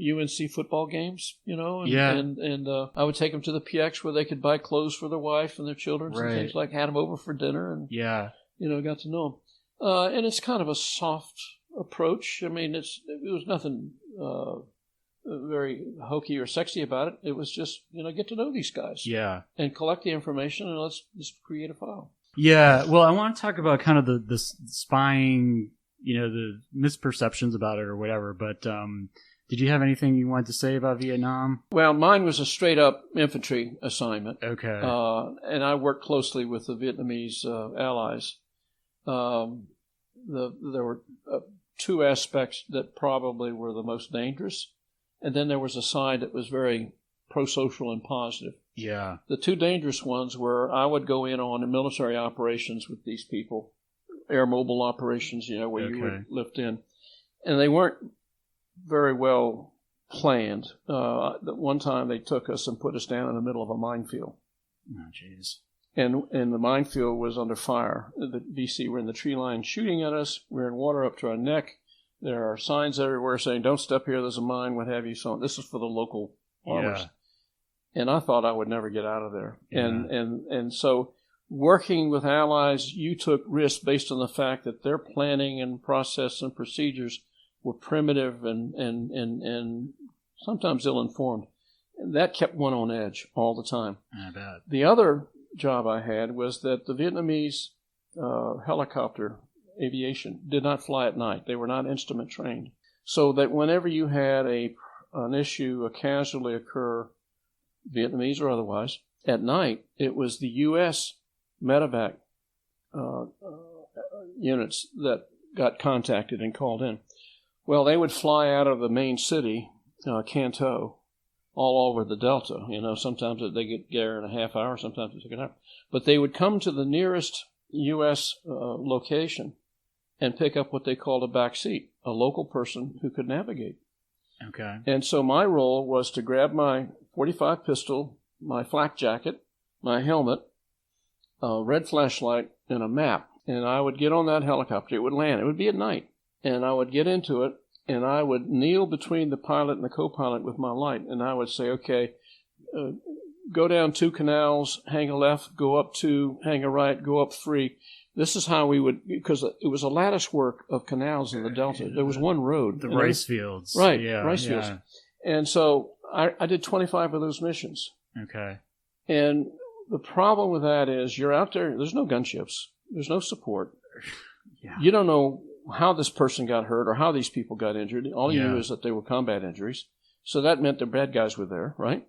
Speaker 2: UNC football games, and I would take them to the PX where they could buy clothes for their wife and their children and things like, had them over for dinner and, got to know them. And it's kind of a soft approach. It was nothing very hokey or sexy about it. It was just, get to know these guys.
Speaker 1: Yeah.
Speaker 2: And collect the information, and let's just create a file.
Speaker 1: Yeah. Well, I want to talk about kind of the spying, the misperceptions about it or whatever, but did you have anything you wanted to say about Vietnam?
Speaker 2: Well, mine was a straight-up infantry assignment.
Speaker 1: Okay.
Speaker 2: And I worked closely with the Vietnamese allies. There were two aspects that probably were the most dangerous. And then there was a side that was very pro-social and positive.
Speaker 1: Yeah.
Speaker 2: The two dangerous ones were I would go in on military operations with these people, air mobile operations, where you would lift in. And they weren't very well planned. One time they took us and put us down in the middle of a minefield.
Speaker 1: Oh, jeez.
Speaker 2: And the minefield was under fire. The VC were in the tree line shooting at us. We're in water up to our neck. There are signs everywhere saying, don't step here, there's a mine, what have you. So this is for the local farmers. Yeah. And I thought I would never get out of there. Yeah. And so working with allies, you took risks based on the fact that their planning and process and procedures were primitive and sometimes ill-informed. And that kept one on edge all the time.
Speaker 1: I bet.
Speaker 2: The other job I had was that the Vietnamese helicopter aviation did not fly at night. They were not instrument trained. So that whenever you had an issue, a casualty occur, Vietnamese or otherwise, at night, it was the U.S. medevac units that got contacted and called in. Well, they would fly out of the main city, Canton, all over the Delta. Sometimes they get there in a half hour, sometimes it took an hour. But they would come to the nearest U.S. location and pick up what they called a back seat, a local person who could navigate.
Speaker 1: Okay.
Speaker 2: And so my role was to grab my .45 pistol, my flak jacket, my helmet, a red flashlight, and a map. And I would get on that helicopter. It would land. It would be at night. And I would get into it, and I would kneel between the pilot and the co-pilot with my light. And I would say, okay, go down 2 canals, hang a left, go up 2, hang a right, go up 3. This is how we would, because it was a lattice work of canals in the Delta. There was one road.
Speaker 1: The rice fields.
Speaker 2: Right,
Speaker 1: yeah,
Speaker 2: rice fields. And so I did 25 of those missions.
Speaker 1: Okay.
Speaker 2: And the problem with that is you're out there, there's no gunships. There's no support.
Speaker 1: Yeah.
Speaker 2: You don't know how this person got hurt or how these people got injured. All you knew is that they were combat injuries. So that meant the bad guys were there, right?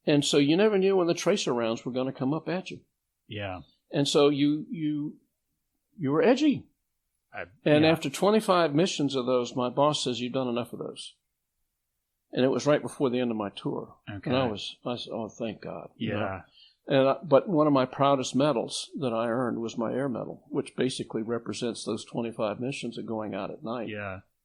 Speaker 2: And so you never knew when the tracer rounds were going to come up at you.
Speaker 1: Yeah.
Speaker 2: And so you were edgy. After 25 missions of those, my boss says, you've done enough of those. And it was right before the end of my tour.
Speaker 1: Okay.
Speaker 2: And I said, oh, thank God.
Speaker 1: Yeah.
Speaker 2: But one of my proudest medals that I earned was my Air Medal, which basically represents those 25 missions of going out at night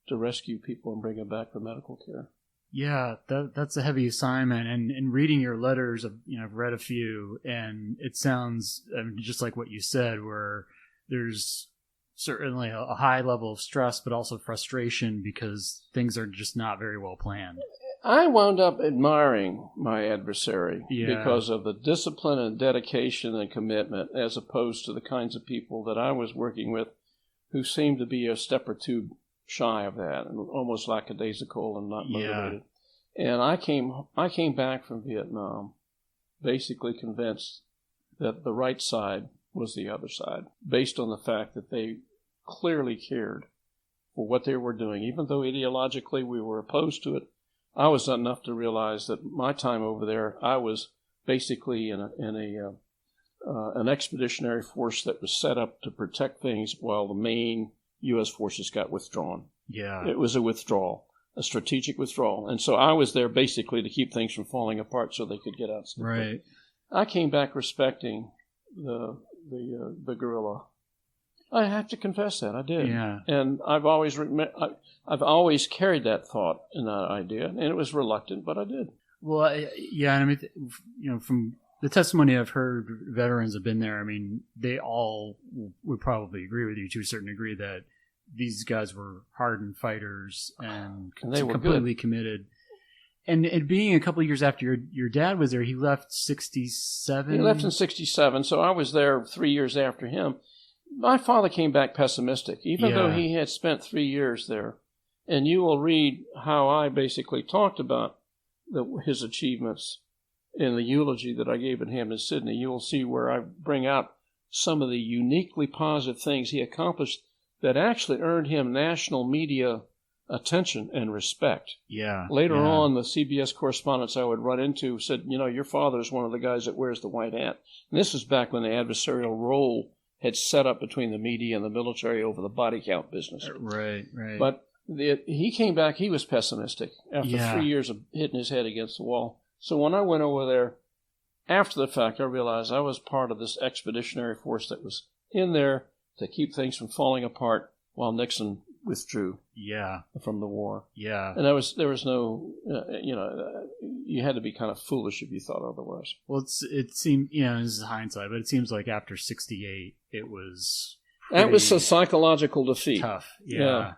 Speaker 2: to rescue people and bring them back for medical care.
Speaker 1: Yeah, that's a heavy assignment. And reading your letters, I've read a few, and it sounds just like what you said, where there's certainly a high level of stress, but also frustration because things are just not very well planned.
Speaker 2: I wound up admiring my adversary because of the discipline and dedication and commitment, as opposed to the kinds of people that I was working with who seemed to be a step or two shy of that and almost lackadaisical and not motivated. And I came back from Vietnam basically convinced that the right side was the other side, based on the fact that they clearly cared for what they were doing. Even though ideologically we were opposed to it, I was enough to realize that my time over there, I was basically in an expeditionary force that was set up to protect things while the main U.S. forces got withdrawn.
Speaker 1: Yeah.
Speaker 2: It was a withdrawal, a strategic withdrawal. And so I was there basically to keep things from falling apart so they could get out.
Speaker 1: Right.
Speaker 2: I came back respecting the guerrilla. I have to confess that I did. Yeah. And I've always carried that thought and that idea, and it was reluctant, but I did.
Speaker 1: Well, I mean, from the testimony I've heard, veterans have been there. I mean, they all would probably agree with you to a certain degree that these guys were hardened fighters and
Speaker 2: they were
Speaker 1: completely committed. And being a couple of years after your dad was there, he left 67?
Speaker 2: He left in 67, so I was there 3 years after him. My father came back pessimistic, even though he had spent 3 years there. And you will read how I basically talked about his achievements in the eulogy that I gave at Hampton, Sydney. You will see where I bring out some of the uniquely positive things he accomplished that actually earned him national media attention and respect.
Speaker 1: Yeah.
Speaker 2: Later on, the CBS correspondents I would run into said, your father is one of the guys that wears the white hat. And this was back when the adversarial role had set up between the media and the military over the body count business.
Speaker 1: Right.
Speaker 2: But he came back, he was pessimistic after 3 years of hitting his head against the wall. So when I went over there, after the fact, I realized I was part of this expeditionary force that was in there to keep things from falling apart while Nixon withdrew from the war.
Speaker 1: Yeah.
Speaker 2: And there was no, you had to be kind of foolish if you thought otherwise.
Speaker 1: Well, it seemed, this is hindsight, but it seems like after 1968, it was
Speaker 2: that was a psychological defeat.
Speaker 1: Tough. Yeah.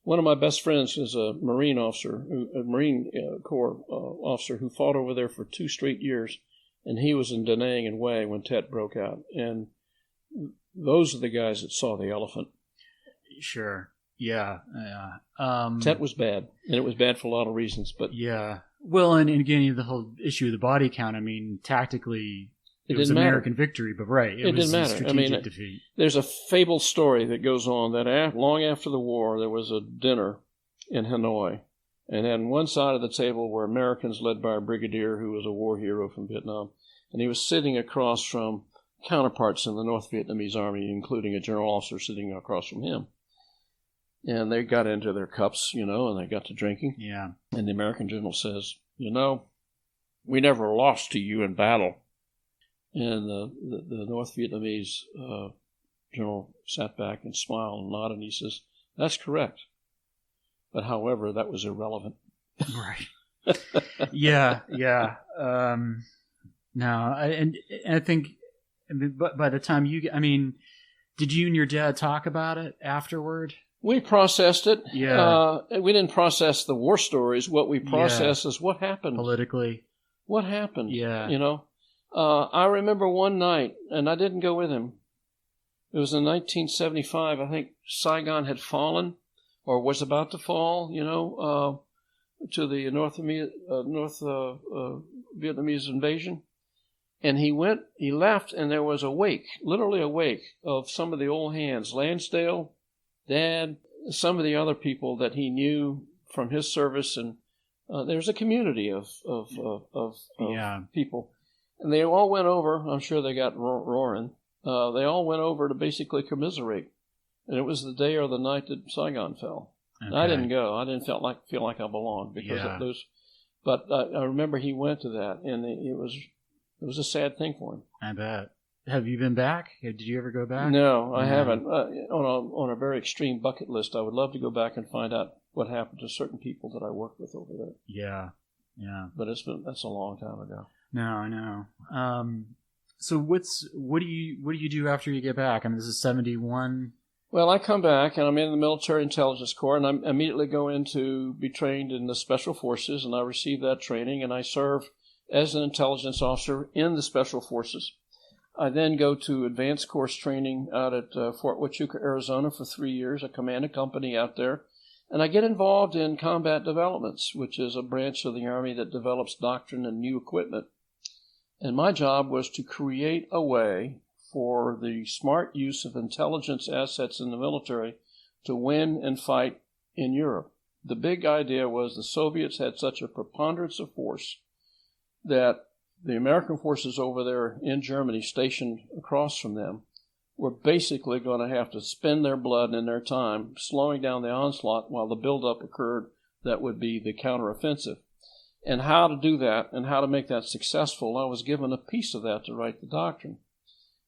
Speaker 2: One of my best friends is a Marine officer, a Marine Corps officer who fought over there for 2 straight years, and he was in Da Nang and Hue when Tet broke out. And those are the guys that saw the elephant.
Speaker 1: Sure. Yeah.
Speaker 2: Tet was bad, and it was bad for a lot of reasons. But
Speaker 1: yeah. Well, and again, the whole issue of the body count, I mean, tactically, it was American victory, but right. It was
Speaker 2: didn't
Speaker 1: a strategic defeat.
Speaker 2: There's a fabled story that goes on that long after the war, there was a dinner in Hanoi. And on one side of the table were Americans led by a brigadier who was a war hero from Vietnam. And he was sitting across from counterparts in the North Vietnamese army, including a general officer sitting across from him. And they got into their cups, and they got to drinking.
Speaker 1: Yeah.
Speaker 2: And the American general says, we never lost to you in battle. And the North Vietnamese general sat back and smiled and nodded, and he says, that's correct. But however, that was irrelevant.
Speaker 1: Right. Yeah. No, and I think, but by the time did you and your dad talk about it afterward?
Speaker 2: We processed it.
Speaker 1: Yeah.
Speaker 2: We didn't process the war stories. What we processed is what happened.
Speaker 1: Politically.
Speaker 2: What happened?
Speaker 1: Yeah.
Speaker 2: I remember one night, and I didn't go with him. It was in 1975. I think Saigon had fallen or was about to fall, to the North Vietnamese invasion. And he left, and there was literally a wake of some of the old hands, Lansdale, Dad, some of the other people that he knew from his service. And there was a community of people. And they all went over. I'm sure they got roaring. They all went over to basically commiserate. And it was the day or the night that Saigon fell. Okay. I didn't go. I didn't feel like I belonged because of those. But I remember he went to that, and it was a sad thing for him.
Speaker 1: I bet. Have you been back? Did you ever go back?
Speaker 2: No, I haven't. On a very extreme bucket list, I would love to go back and find out what happened to certain people that I worked with over there.
Speaker 1: Yeah.
Speaker 2: But that's a long time ago.
Speaker 1: No, I know. So what do you do after you get back? I mean, this is 1971.
Speaker 2: Well, I come back, and I'm in the Military Intelligence Corps, and I immediately go in to be trained in the Special Forces, and I receive that training, and I serve as an intelligence officer in the Special Forces. I then go to advanced course training out at Fort Huachuca, Arizona for 3 years. I command a company out there, and I get involved in combat developments, which is a branch of the Army that develops doctrine and new equipment. And my job was to create a way for the smart use of intelligence assets in the military to win and fight in Europe. The big idea was the Soviets had such a preponderance of force that the American forces over there in Germany, stationed across from them, were basically going to have to spend their blood and their time slowing down the onslaught while the buildup occurred that would be the counteroffensive. And how to do that and how to make that successful, I was given a piece of that to write the doctrine.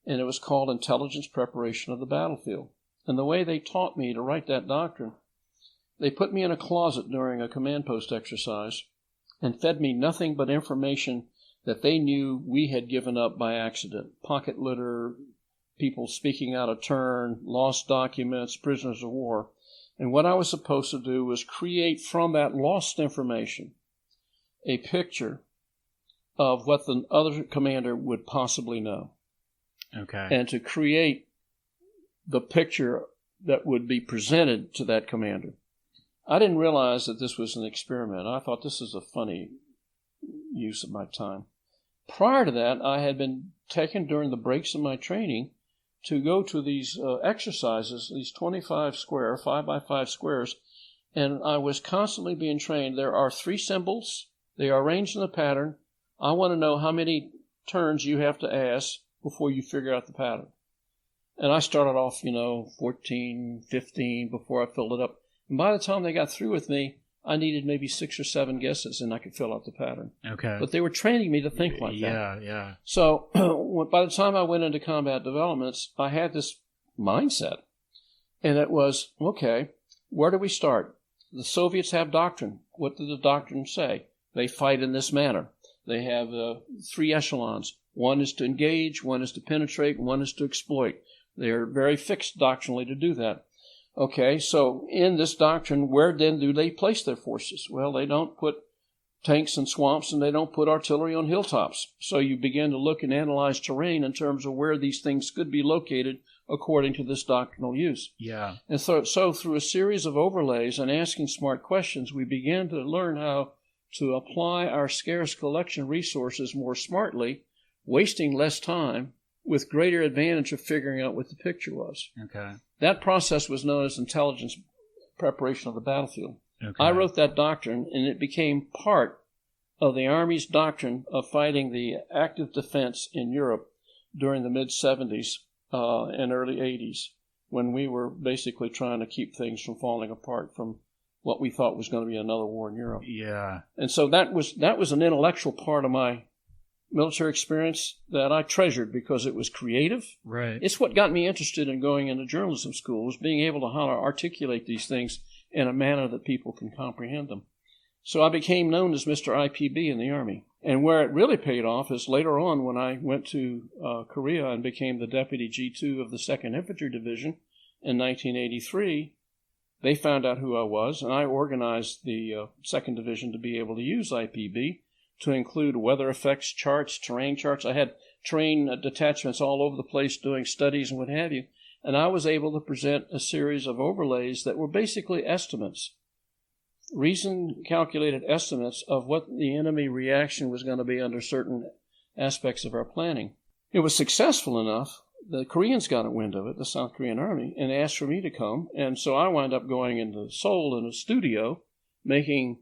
Speaker 2: And it was called Intelligence Preparation of the Battlefield. And the way they taught me to write that doctrine, they put me in a closet during a command post exercise and fed me nothing but information that they knew we had given up by accident. Pocket litter, people speaking out of turn, lost documents, prisoners of war. And what I was supposed to do was create from that lost information a picture of what the other commander would possibly know.
Speaker 1: Okay.
Speaker 2: And to create the picture that would be presented to that commander. I didn't realize that this was an experiment. I thought this is a funny use of my time. Prior to that, I had been taken during the breaks in my training to go to these exercises, these 25 square, 5x5 squares, and I was constantly being trained. There are 3 symbols. They are arranged in a pattern. I want to know how many turns you have to ask before you figure out the pattern. And I started off, 14, 15 before I filled it up. And by the time they got through with me, I needed maybe 6 or 7 guesses, and I could fill out the pattern.
Speaker 1: Okay.
Speaker 2: But they were training me to think like that.
Speaker 1: Yeah, yeah.
Speaker 2: So by the time I went into combat developments, I had this mindset. And it was, okay, where do we start? The Soviets have doctrine. What did the doctrine say? They fight in this manner. They have 3 echelons. One is to engage, one is to penetrate, and one is to exploit. They are very fixed doctrinally to do that. Okay, so in this doctrine, where then do they place their forces? Well, they don't put tanks in swamps, and they don't put artillery on hilltops. So you begin to look and analyze terrain in terms of where these things could be located according to this doctrinal use.
Speaker 1: Yeah.
Speaker 2: And so through a series of overlays and asking smart questions, we began to learn how to apply our scarce collection resources more smartly, wasting less time, with greater advantage of figuring out what the picture was.
Speaker 1: Okay.
Speaker 2: That process was known as intelligence preparation of the battlefield.
Speaker 1: Okay.
Speaker 2: I wrote that doctrine, and it became part of the Army's doctrine of fighting the active defense in Europe during the mid-'70s and early '80s, when we were basically trying to keep things from falling apart from what we thought was going to be another war in Europe.
Speaker 1: Yeah.
Speaker 2: And so that was an intellectual part of my military experience that I treasured because it was creative.
Speaker 1: Right.
Speaker 2: It's what got me interested in going into journalism school, was being able to how to articulate these things in a manner that people can comprehend them. So I became known as Mr. IPB in the Army. And where it really paid off is later on when I went to Korea and became the Deputy G2 of the 2nd Infantry Division in 1983, they found out who I was, and I organized the 2nd Division to be able to use IPB to include weather effects charts, terrain charts. I had terrain detachments all over the place doing studies and what have you. And I was able to present a series of overlays that were basically estimates, reason-calculated estimates of what the enemy reaction was going to be under certain aspects of our planning. It was successful enough. The Koreans got a wind of it, the South Korean Army, and asked for me to come. And so I wound up going into Seoul in a studio, making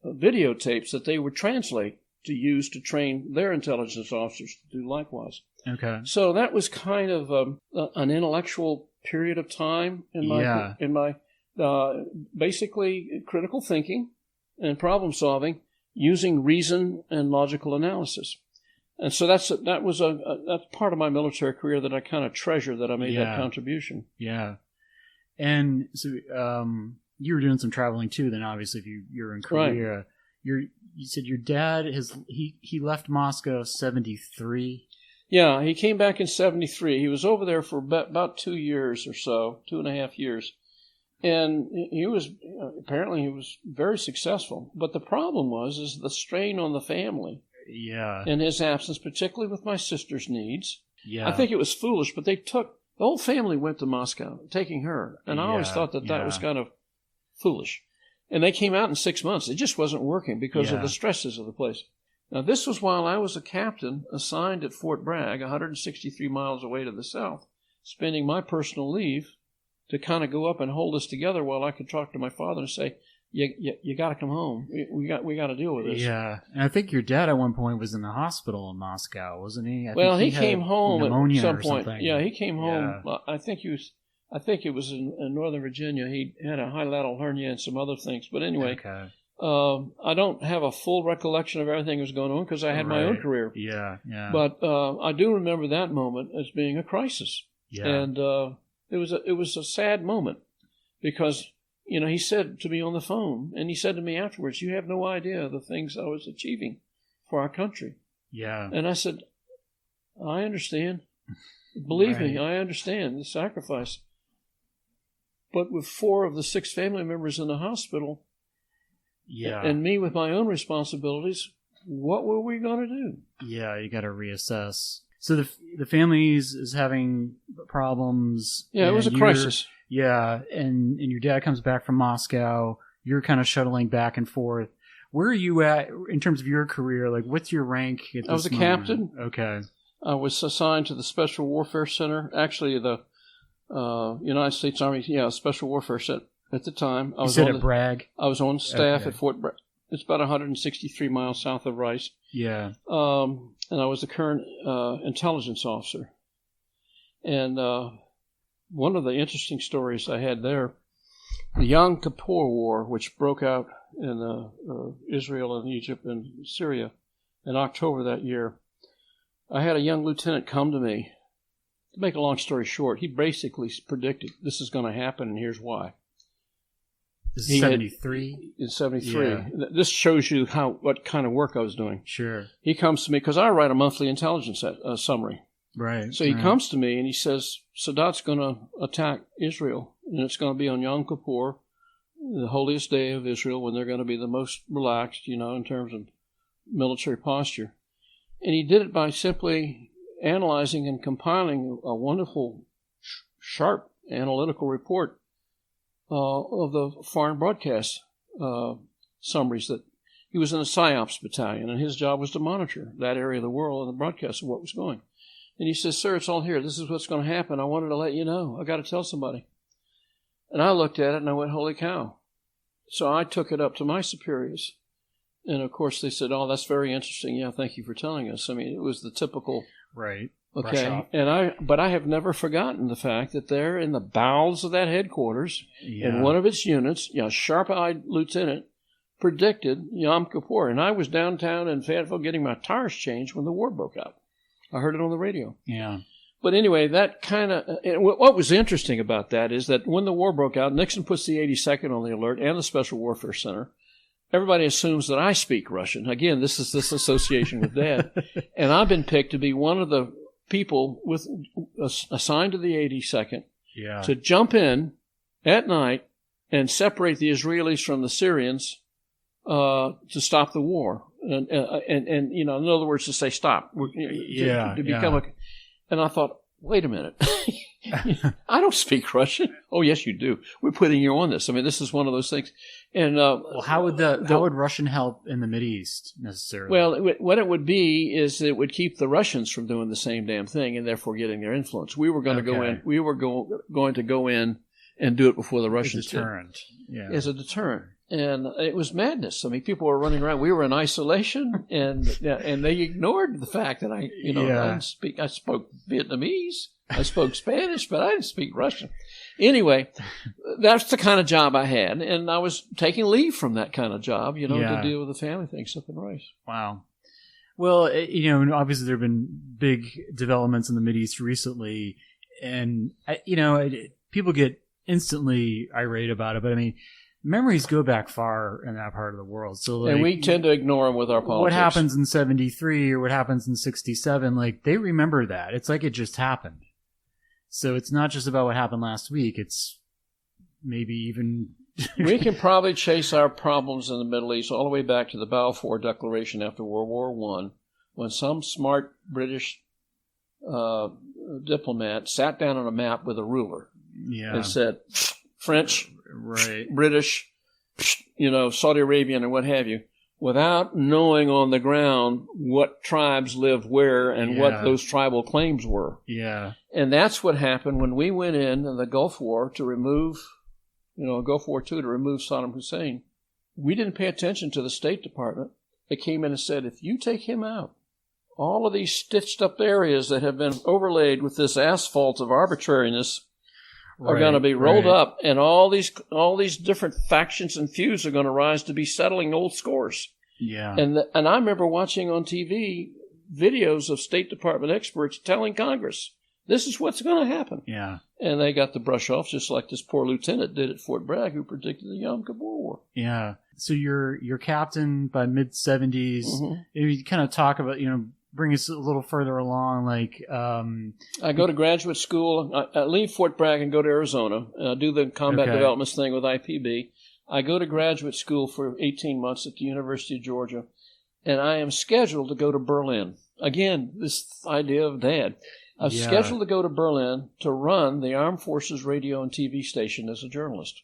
Speaker 2: videotapes that they would translate to use to train their intelligence officers to do likewise.
Speaker 1: Okay.
Speaker 2: So that was kind of an intellectual period of time in my basically critical thinking and problem solving using reason and logical analysis. And so that's part of my military career that I kind of treasure, that I made that contribution.
Speaker 1: Yeah. And so you were doing some traveling too, then obviously if you're in Korea. Right. You said your dad he left Moscow 1973.
Speaker 2: Yeah, he came back in 1973. He was over there for about 2 years or so, 2.5 years. And he was very successful. But the problem is the strain on the family.
Speaker 1: Yeah.
Speaker 2: In his absence, particularly with my sister's needs.
Speaker 1: Yeah.
Speaker 2: I think it was foolish, but the whole family went to Moscow, taking her. And I always thought that was kind of foolish. And they came out in 6 months. It just wasn't working because of the stresses of the place. Now, this was while I was a captain assigned at Fort Bragg, 163 miles away to the south, spending my personal leave to kind of go up and hold us together while I could talk to my father and say, you got to come home. We got to deal with this.
Speaker 1: Yeah, and I think your dad at one point was in the hospital in Moscow, wasn't he?
Speaker 2: He came home at some point.
Speaker 1: Something.
Speaker 2: Yeah, he came home. I think it was in Northern Virginia. He had a hilateral hernia and some other things. But anyway, I don't have a full recollection of everything that was going on because I had my own career.
Speaker 1: Yeah.
Speaker 2: But I do remember that moment as being a crisis.
Speaker 1: Yeah.
Speaker 2: And it was a sad moment because, he said to me on the phone, and he said to me afterwards, "You have no idea the things I was achieving for our country."
Speaker 1: Yeah.
Speaker 2: And I said, "I understand. Believe me, I understand the sacrifice. But with 4 of the 6 family members in the hospital, and me with my own responsibilities, what were we going to do?"
Speaker 1: Yeah, you got to reassess. So the family is having problems.
Speaker 2: Yeah, it was a crisis.
Speaker 1: Yeah, and your dad comes back from Moscow. You're kind of shuttling back and forth. Where are you at in terms of your career? Like, what's your rank at this
Speaker 2: I was a
Speaker 1: moment?
Speaker 2: captain.
Speaker 1: Okay.
Speaker 2: I was assigned to the Special Warfare Center. Actually, the United States Army, Special Warfare Center at the time.
Speaker 1: You said at Bragg?
Speaker 2: I was on staff at Fort Bragg. It's about 163 miles south of Rice.
Speaker 1: Yeah.
Speaker 2: And I was the current intelligence officer. And one of the interesting stories I had there, the Yom Kippur War, which broke out in Israel and Egypt and Syria in October that year, I had a young lieutenant come to me. To make a long story short, he basically predicted this is going to happen, and here's why.
Speaker 1: This is 73?
Speaker 2: In 73.
Speaker 1: Yeah.
Speaker 2: This shows you what kind of work I was doing.
Speaker 1: Sure.
Speaker 2: He comes to me, because I write a monthly intelligence summary.
Speaker 1: Right.
Speaker 2: So he comes to me and he says, Sadat's going to attack Israel, and it's going to be on Yom Kippur, the holiest day of Israel, when they're going to be the most relaxed, in terms of military posture. And he did it by simply analyzing and compiling a wonderful, sharp analytical report of the foreign broadcast summaries. That he was in a PSYOPs battalion, and his job was to monitor that area of the world and the broadcast of what was going. And he says, sir, it's all here. This is what's going to happen. I wanted to let you know. I got to tell somebody. And I looked at it and I went, holy cow. So I took it up to my superiors. And of course they said, oh, that's very interesting. Yeah, thank you for telling us. I mean, it was the typical.
Speaker 1: Right.
Speaker 2: Okay. But I have never forgotten the fact that there in the bowels of that headquarters, in one of its units, sharp-eyed lieutenant predicted Yom Kippur. And I was downtown in Fayetteville getting my tires changed when the war broke out. I heard it on the radio.
Speaker 1: Yeah.
Speaker 2: But anyway, that kind of, what was interesting about that is that when the war broke out, Nixon puts the 82nd on the alert and the Special Warfare Center. Everybody assumes that I speak Russian. Again, this is this association with Dad. And I've been picked to be one of the people assigned to the 82nd to jump in at night and separate the Israelis from the Syrians to stop the war. And in other words, to say stop. And I thought, wait a minute. I don't speak Russian. Oh, yes, you do. We're putting you on this. I mean, this is one of those things. And
Speaker 1: how would Russian help in the Mideast necessarily?
Speaker 2: Well, what it would be is it would keep the Russians from doing the same damn thing and therefore getting their influence. We were going to go in. We were going to go in and do it before the Russians did. As a deterrent. And it was madness. I mean, people were running around. We were in isolation, and they ignored the fact that I didn't speak. I spoke Vietnamese, I spoke Spanish, but I didn't speak Russian. Anyway, that's the kind of job I had, and I was taking leave from that kind of job, to deal with the family things up in Rice.
Speaker 1: Wow. Well, obviously there have been big developments in the Mideast recently, and people get instantly irate about it, but I mean, memories go back far in that part of the world. So,
Speaker 2: and we tend to ignore them with our politics.
Speaker 1: What happens in 73 or what happens in 67, they remember that. It's like it just happened. So it's not just about what happened last week. It's maybe even...
Speaker 2: We can probably chase our problems in the Middle East all the way back to the Balfour Declaration after World War I, when some smart British diplomat sat down on a map with a ruler and said, French... Right. British, Saudi Arabian and what have you, without knowing on the ground what tribes lived where and what those tribal claims were.
Speaker 1: Yeah.
Speaker 2: And that's what happened when we went in the Gulf War to remove, Gulf War II to remove Saddam Hussein. We didn't pay attention to the State Department. They came in and said, if you take him out, all of these stitched up areas that have been overlaid with this asphalt of arbitrariness are going to be rolled up, and all these different factions and feuds are going to rise to be settling old scores.
Speaker 1: Yeah.
Speaker 2: And I remember watching on TV videos of State Department experts telling Congress, this is what's going to happen.
Speaker 1: Yeah.
Speaker 2: And they got the brush off, just like this poor lieutenant did at Fort Bragg, who predicted the Yom Kippur War.
Speaker 1: Yeah. So you're captain by mid-70s.
Speaker 2: Mm-hmm.
Speaker 1: You kind of talk about, bring us a little further along,
Speaker 2: I go to graduate school. I leave Fort Bragg and go to Arizona, do the combat developments thing with IPB. I go to graduate school for 18 months at the University of Georgia, and I am scheduled to go to Berlin. Again, this idea of Dad. I'm scheduled to go to Berlin to run the Armed Forces radio and TV station as a journalist.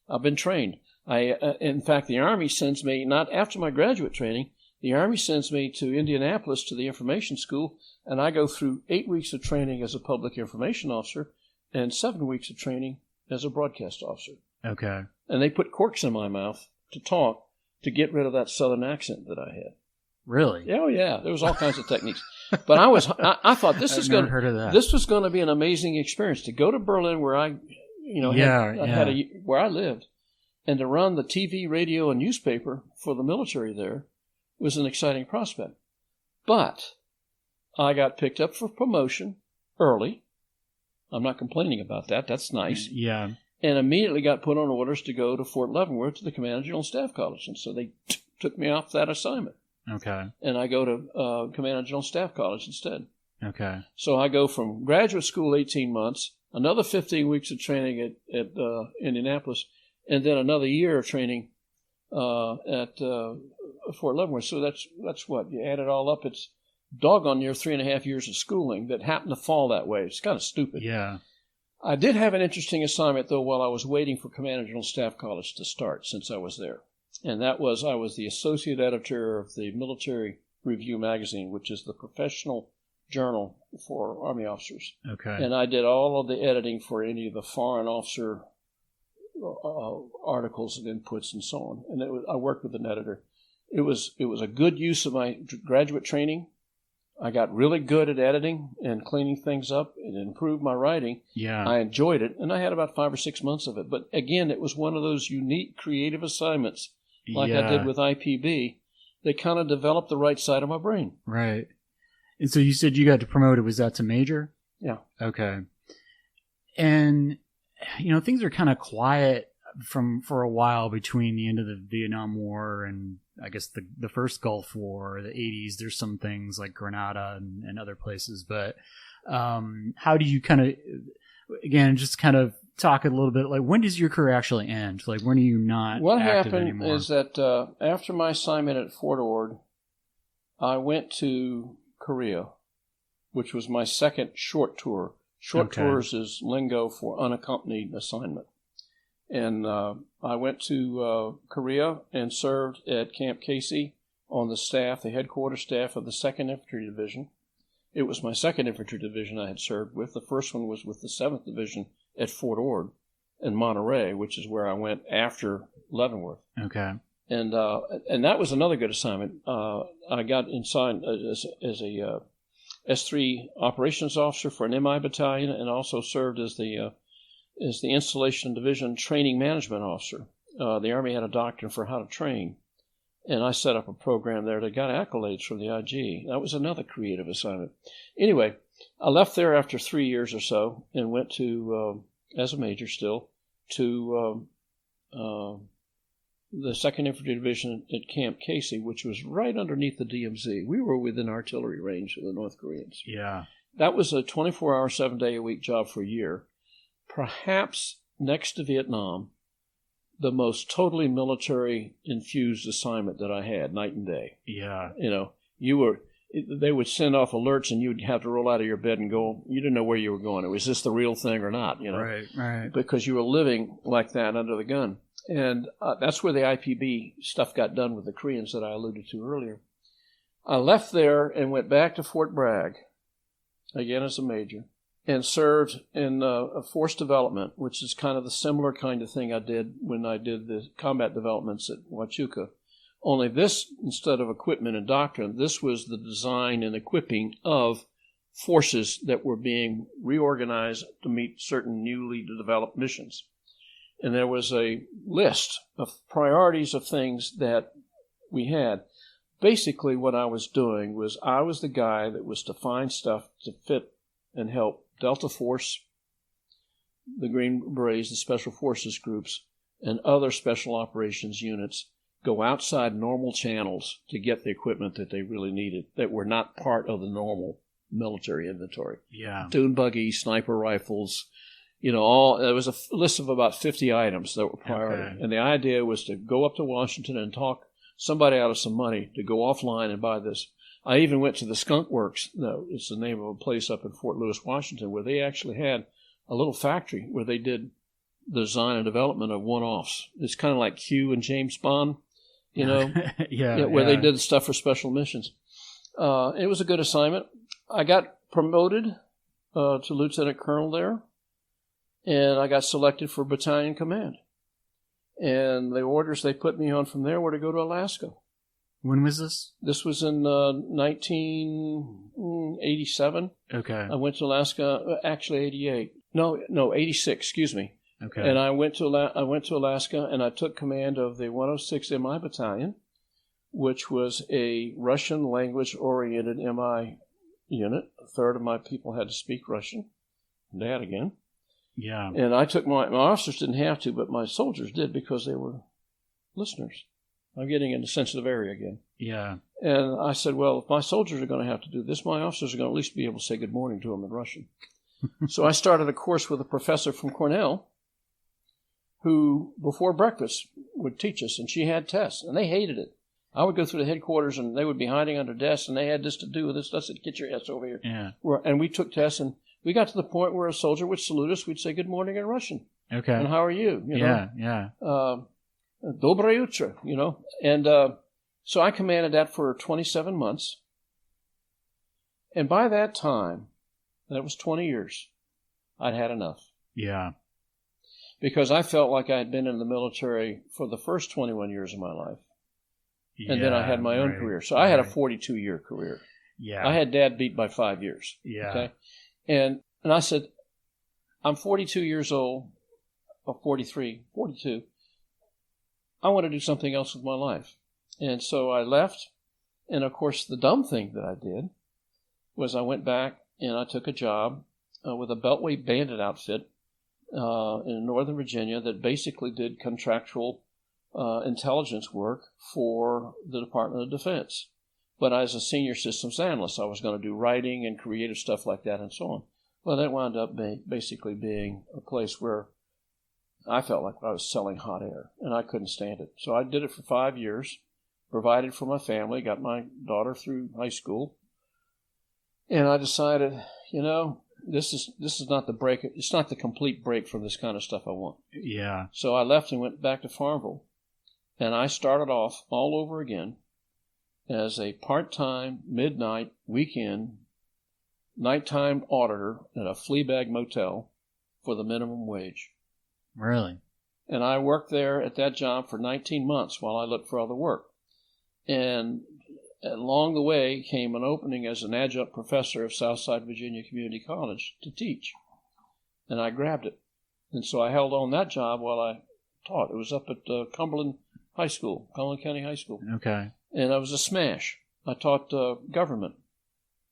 Speaker 2: I've been trained. In fact, the Army sends me, not after my graduate training, the Army sends me to Indianapolis to the information school, and I go through 8 weeks of training as a public information officer and 7 weeks of training as a broadcast officer.
Speaker 1: Okay.
Speaker 2: And they put corks in my mouth to talk to get rid of that southern accent that I had.
Speaker 1: Really?
Speaker 2: Oh, yeah. There was all kinds of techniques. But I thought this was going to be an amazing experience to go to Berlin, where I had where I lived. And to run the TV, radio, and newspaper for the military there was an exciting prospect. But I got picked up for promotion early. I'm not complaining about that. That's nice.
Speaker 1: Yeah.
Speaker 2: And immediately got put on orders to go to Fort Leavenworth to the Command General Staff College. And so they took me off that assignment.
Speaker 1: Okay.
Speaker 2: And I go to Command General Staff College instead.
Speaker 1: Okay.
Speaker 2: So I go from graduate school 18 months, another 15 weeks of training at Indianapolis, and then another year of training at Fort Leavenworth. So that's what, you add it all up, it's doggone near 3.5 years of schooling that happened to fall that way. It's kind of stupid.
Speaker 1: Yeah.
Speaker 2: I did have an interesting assignment, though, while I was waiting for Command General Staff College to start, since I was there. And that was, I was the associate editor of the Military Review magazine, which is the professional journal for Army officers.
Speaker 1: Okay.
Speaker 2: And I did all of the editing for any of the foreign officer articles and inputs and so on. And I worked with an editor. It was a good use of my graduate training. I got really good at editing and cleaning things up. It improved my writing.
Speaker 1: Yeah.
Speaker 2: I enjoyed it, and I had about 5 or 6 months of it. But again, it was one of those unique creative assignments, like I did with IPB. They kind of developed the right side of my brain.
Speaker 1: Right. And so you said you got promoted. Was that to major?
Speaker 2: Yeah.
Speaker 1: Okay. And, things are kind of quiet for a while between the end of the Vietnam War and I guess the first Gulf War, the 80s. There's some things like Grenada and other places. But how do you kind of, again, just kind of talk a little bit, like when does your career actually end? Like when are you not active anymore?
Speaker 2: What happened is that after my assignment at Fort Ord, I went to Korea, which was my second short tour. Short tours is lingo for unaccompanied assignment. And I went to Korea and served at Camp Casey on the staff, the headquarters staff of the 2nd Infantry Division. It was my 2nd Infantry Division I had served with. The first one was with the 7th Division at Fort Ord in Monterey, which is where I went after Leavenworth.
Speaker 1: Okay.
Speaker 2: And that was another good assignment. I got assigned as a S3 operations officer for an MI battalion, and also served as the installation division training management officer. The Army had a doctrine for how to train, and I set up a program there that got accolades from the IG. That was another creative assignment. Anyway, I left there after 3 years or so and went to, as a major still, to the 2nd Infantry Division at Camp Casey, which was right underneath the DMZ. We were within artillery range of the North Koreans.
Speaker 1: Yeah.
Speaker 2: That was a 24-hour, 7-day-a-week job for a year. Perhaps next to Vietnam, the most totally military-infused assignment that I had, night and day.
Speaker 1: Yeah.
Speaker 2: They would send off alerts, and you'd have to roll out of your bed and go. You didn't know where you were going. Was this the real thing or not?
Speaker 1: Right.
Speaker 2: Because you were living like that under the gun. And that's where the IPB stuff got done with the Koreans that I alluded to earlier. I left there and went back to Fort Bragg, again as a major, and served in force development, which is kind of the similar kind of thing I did when I did the combat developments at Huachuca. Only this, instead of equipment and doctrine, this was the design and equipping of forces that were being reorganized to meet certain newly developed missions. And there was a list of priorities of things that we had. Basically, what I was doing was I was the guy that was to find stuff to fit and help Delta Force, the Green Berets, the Special Forces groups, and other special operations units go outside normal channels to get the equipment that they really needed that were not part of the normal military inventory.
Speaker 1: Yeah.
Speaker 2: Dune buggies, sniper rifles, there was a list of about 50 items that were priority. Okay. And the idea was to go up to Washington and talk somebody out of some money to go offline and buy this. I even went to the Skunk Works. No, it's the name of a place up in Fort Lewis, Washington, where they actually had a little factory where they did the design and development of one-offs. It's kind of like Q and James Bond, where they did stuff for special missions. It was a good assignment. I got promoted to lieutenant colonel there, and I got selected for battalion command. And the orders they put me on from there were to go to Alaska.
Speaker 1: When was this?
Speaker 2: This was in 1987.
Speaker 1: Okay.
Speaker 2: I went to Alaska, actually 88. No, 86, excuse me. Okay. And I went to Alaska, and I took command of the 106 MI Battalion, which was a Russian language-oriented MI unit. A third of my people had to speak Russian. Dad again.
Speaker 1: Yeah.
Speaker 2: And I took my officers didn't have to, but my soldiers did because they were listeners. I'm getting into sensitive area again.
Speaker 1: Yeah.
Speaker 2: And I said, well, if my soldiers are going to have to do this, my officers are going to at least be able to say good morning to them in Russian. So I started a course with a professor from Cornell who, before breakfast, would teach us, and she had tests, and they hated it. I would go through the headquarters, and they would be hiding under desks, and they had this to do with this. I said, get your ass over here.
Speaker 1: Yeah.
Speaker 2: And we took tests, and we got to the point where a soldier would salute us. We'd say good morning in Russian.
Speaker 1: Okay.
Speaker 2: And how are you?
Speaker 1: Yeah.
Speaker 2: Доброе утро, And so I commanded that for 27 months. And by that time, that was 20 years, I'd had enough.
Speaker 1: Yeah.
Speaker 2: Because I felt like I had been in the military for the first 21 years of my life. And then I had my own career. So I had a 42-year career.
Speaker 1: Yeah.
Speaker 2: I had Dad beat by 5 years.
Speaker 1: Yeah.
Speaker 2: Okay. And I said, I'm 42 years old, or 42. I want to do something else with my life. And so I left. And, of course, the dumb thing that I did was I went back and I took a job with a Beltway bandit outfit in Northern Virginia that basically did contractual intelligence work for the Department of Defense. But as a senior systems analyst, I was going to do writing and creative stuff like that and so on. Well, that wound up basically being a place where I felt like I was selling hot air, and I couldn't stand it. So I did it for 5 years, provided for my family, got my daughter through high school, and I decided, this is not the break. It's not the complete break from this kind of stuff I want.
Speaker 1: Yeah.
Speaker 2: So I left and went back to Farmville, and I started off all over again as a part-time, midnight, weekend, nighttime auditor at a Fleabag motel for the minimum wage.
Speaker 1: Really?
Speaker 2: And I worked there at that job for 19 months while I looked for other work. And along the way came an opening as an adjunct professor of Southside Virginia Community College to teach. And I grabbed it. And so I held on that job while I taught. It was up at Cumberland High School, Colin County High School.
Speaker 1: Okay.
Speaker 2: And I was a smash. I taught government.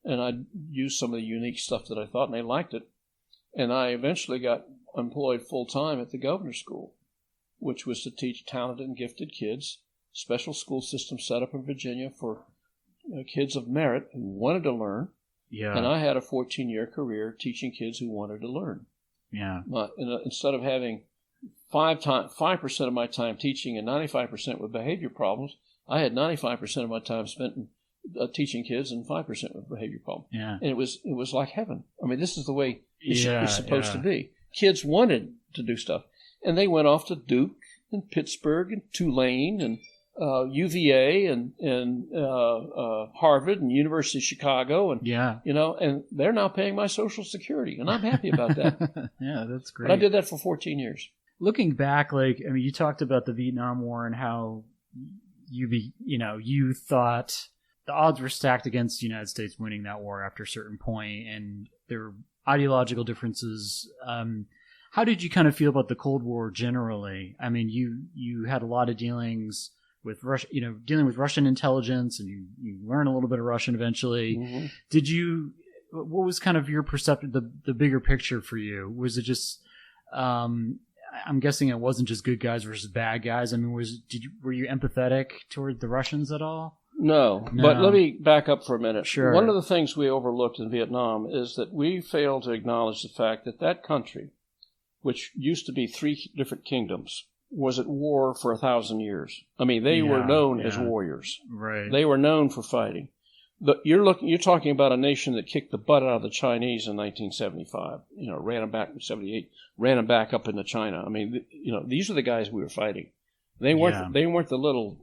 Speaker 2: And I used some of the unique stuff that I thought, and they liked it. And I eventually got employed full-time at the governor's school, which was to teach talented and gifted kids, special school system set up in Virginia for kids of merit who wanted to learn.
Speaker 1: Yeah.
Speaker 2: And I had a 14-year career teaching kids who wanted to learn.
Speaker 1: Yeah.
Speaker 2: Instead of having 5% of my time teaching and 95% with behavior problems, I had 95% of my time spent teaching kids and 5% with behavior problems.
Speaker 1: Yeah.
Speaker 2: And it was like heaven. I mean, this is the way it's supposed to be. Kids wanted to do stuff. And they went off to Duke and Pittsburgh and Tulane and UVA and Harvard and University of Chicago. And, and they're now paying my Social Security. And I'm happy about that.
Speaker 1: Yeah, that's great.
Speaker 2: But I did that for 14 years.
Speaker 1: Looking back, you talked about the Vietnam War and how you thought the odds were stacked against the United States winning that war after a certain point, and there were ideological differences. How did you kind of feel about the Cold War generally? I mean, you had a lot of dealings with Russia, dealing with Russian intelligence, and you learn a little bit of Russian eventually. Mm-hmm. What was kind of your perception, the bigger picture for you? Was it just, I'm guessing it wasn't just good guys versus bad guys. I mean, were you empathetic toward the Russians at all?
Speaker 2: No, but let me back up for a minute.
Speaker 1: Sure.
Speaker 2: One of the things we overlooked in Vietnam is that we failed to acknowledge the fact that country, which used to be 3 different kingdoms, was at war for 1,000 years. I mean, they were known as warriors.
Speaker 1: Right.
Speaker 2: They were known for fighting. You're talking about a nation that kicked the butt out of the Chinese in 1975. Ran them back in 78, ran them back up into China. I mean, these are the guys we were fighting. They weren't the little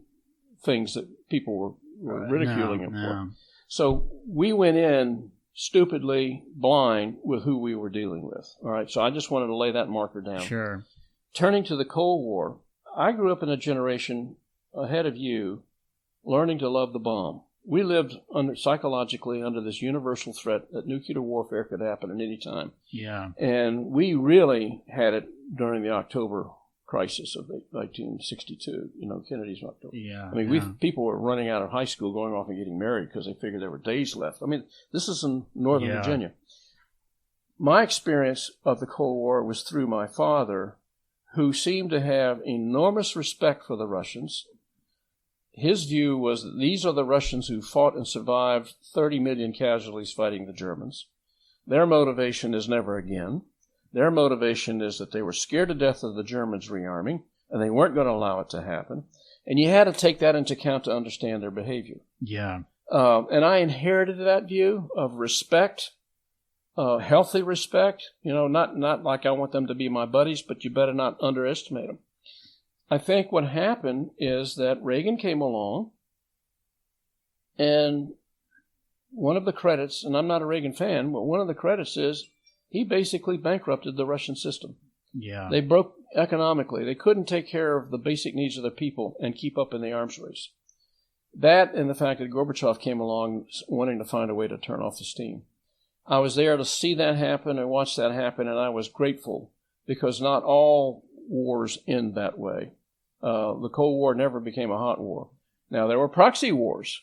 Speaker 2: things that people were ridiculing them for. So we went in stupidly blind with who we were dealing with. All right, so I just wanted to lay that marker down.
Speaker 1: Sure.
Speaker 2: Turning to the Cold War, I grew up in a generation ahead of you learning to love the bomb. we lived psychologically under this universal threat that nuclear warfare could happen at any time.
Speaker 1: Yeah.
Speaker 2: And we really had it during the October crisis of 1962, Kennedy's October.
Speaker 1: Yeah.
Speaker 2: I mean, people were running out of high school, going off and getting married because they figured there were days left. I mean, this is in Northern Virginia. My experience of the Cold War was through my father, who seemed to have enormous respect for the Russians. His view was that these are the Russians who fought and survived 30 million casualties fighting the Germans. Their motivation is never again. Their motivation is that they were scared to death of the Germans rearming, and they weren't going to allow it to happen. And you had to take that into account to understand their behavior.
Speaker 1: Yeah.
Speaker 2: And I inherited that view of respect, healthy respect, not like I want them to be my buddies, but you better not underestimate them. I think what happened is that Reagan came along, and one of the credits, and I'm not a Reagan fan, but one of the credits is he basically bankrupted the Russian system.
Speaker 1: Yeah.
Speaker 2: They broke economically. They couldn't take care of the basic needs of their people and keep up in the arms race. That and the fact that Gorbachev came along wanting to find a way to turn off the steam. I was there to see that happen and watch that happen, and I was grateful because not all wars end that way. The Cold War never became a hot war. Now, there were proxy wars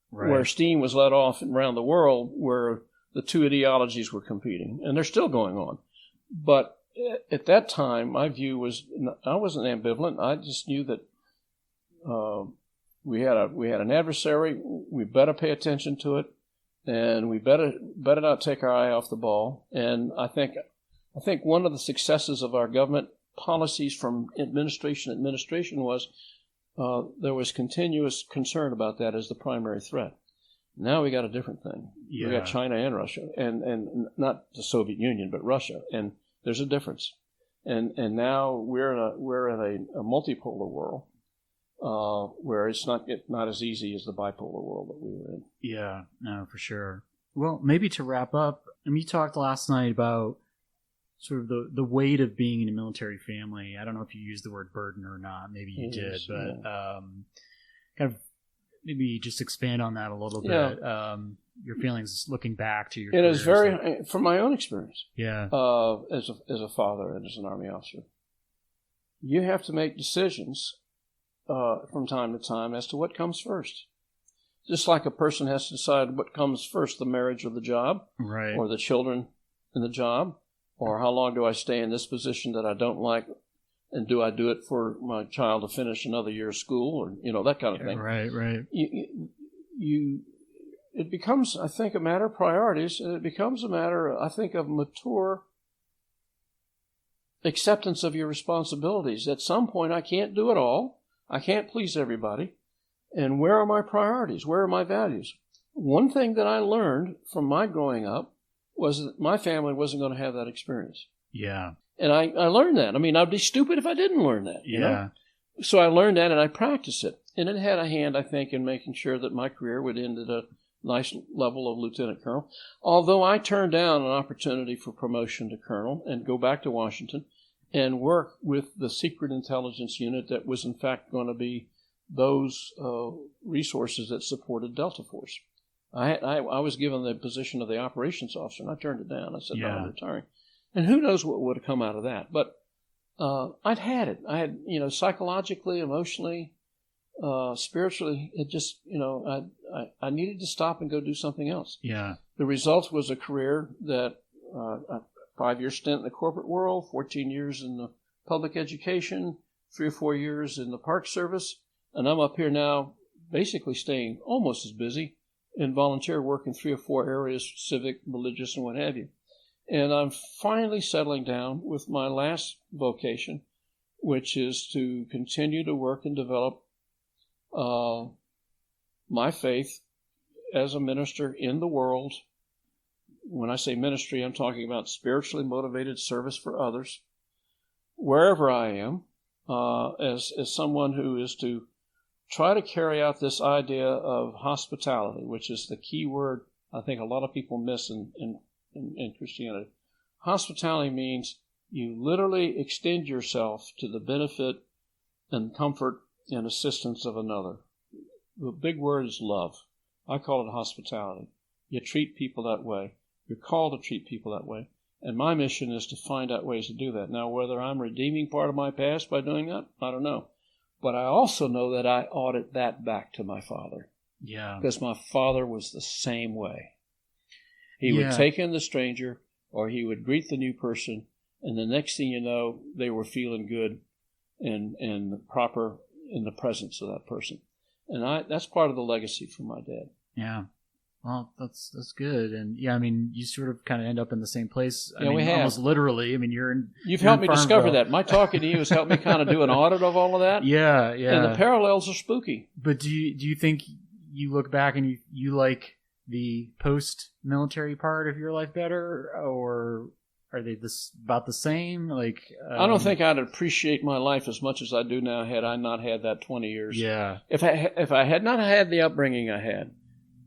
Speaker 2: where steam was let off around the world where the two ideologies were competing, and they're still going on. But at that time, my view was, I wasn't ambivalent. I just knew that we had an adversary. We better pay attention to it, and we better not take our eye off the ball. And I think one of the successes of our government policies from administration to administration was there was continuous concern about that as the primary threat. Now we got a different thing. Yeah. We got China and Russia, and not the Soviet Union, but Russia, and there's a difference. And now we're in a multipolar world where it's not as easy as the bipolar world that we were in.
Speaker 1: Yeah, no, for sure. Well, maybe to wrap up, I mean, you talked last night about sort of the weight of being in a military family. I don't know if you used the word burden or not. Maybe you did, but kind of maybe just expand on that a little bit. Your feelings looking back to your
Speaker 2: careers. It is very, from my own experience.
Speaker 1: Yeah.
Speaker 2: As a father and as an Army officer, you have to make decisions from time to time as to what comes first. Just like a person has to decide what comes first, the marriage or the job,
Speaker 1: right, or
Speaker 2: the children and the job, or how long do I stay in this position that I don't like, and do I do it for my child to finish another year of school, or that kind of thing.
Speaker 1: Right.
Speaker 2: It becomes, I think, a matter of priorities, and it becomes a matter, I think, of mature acceptance of your responsibilities. At some point, I can't do it all. I can't please everybody. And where are my priorities? Where are my values? One thing that I learned from my growing up was that my family wasn't going to have that experience.
Speaker 1: Yeah.
Speaker 2: And I learned that. I mean, I'd be stupid if I didn't learn that.
Speaker 1: Yeah.
Speaker 2: So I learned that and I practiced it. And it had a hand, I think, in making sure that my career would end at a nice level of lieutenant colonel. Although I turned down an opportunity for promotion to colonel and go back to Washington and work with the secret intelligence unit that was, in fact, going to be those resources that supported Delta Force. I was given the position of the operations officer, and I turned it down. I said, no, I'm retiring. And who knows what would have come out of that. But I'd had it. I had, psychologically, emotionally, spiritually, it just, I needed to stop and go do something else.
Speaker 1: Yeah.
Speaker 2: The result was a career that, a 5-year stint in the corporate world, 14 years in the public education, 3 or 4 years in the Park Service, and I'm up here now basically staying almost as busy in volunteer work in 3 or 4 areas, civic, religious, and what have you. And I'm finally settling down with my last vocation, which is to continue to work and develop my faith as a minister in the world. When I say ministry, I'm talking about spiritually motivated service for others, wherever I am, as someone who is to try to carry out this idea of hospitality, which is the key word I think a lot of people miss in Christianity. Hospitality means you literally extend yourself to the benefit and comfort and assistance of another. The big word is love. I call it hospitality. You treat people that way. You're called to treat people that way. And my mission is to find out ways to do that. Now, whether I'm redeeming part of my past by doing that, I don't know. But I also know that I audit that back to my father.
Speaker 1: Yeah.
Speaker 2: Because my father was the same way. He would take in the stranger, or he would greet the new person, and the next thing you know, they were feeling good and proper in the presence of that person. And that's part of the legacy from my dad.
Speaker 1: Yeah. Well, that's good. And yeah, I mean, you sort of kind of end up in the same place. I mean,
Speaker 2: we have.
Speaker 1: Almost literally. I mean,
Speaker 2: You've helped me discover that. My talking to you has helped me kind of do an audit of all of that.
Speaker 1: Yeah, yeah.
Speaker 2: And the parallels are spooky.
Speaker 1: But do you think you look back and you like the post-military part of your life better, or are they about the same? Like,
Speaker 2: I don't think I'd appreciate my life as much as I do now had I not had that 20 years.
Speaker 1: Yeah.
Speaker 2: If I had not had the upbringing I had,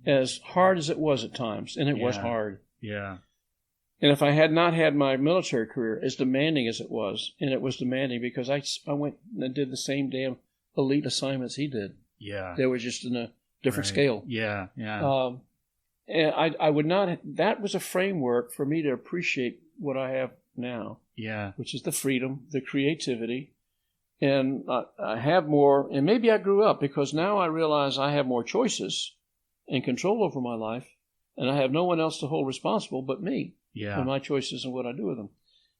Speaker 2: as hard as it was at times, and it was hard.
Speaker 1: Yeah.
Speaker 2: And if I had not had my military career, as demanding as it was, and it was demanding because I went and did the same damn elite assignments he did.
Speaker 1: Yeah.
Speaker 2: They were just in a different scale.
Speaker 1: Yeah, yeah.
Speaker 2: And I would not, that was a framework for me to appreciate what I have now.
Speaker 1: Yeah.
Speaker 2: Which is the freedom, the creativity. And I have more, and maybe I grew up because now I realize I have more choices and control over my life, and I have no one else to hold responsible but me for my choices and what I do with them.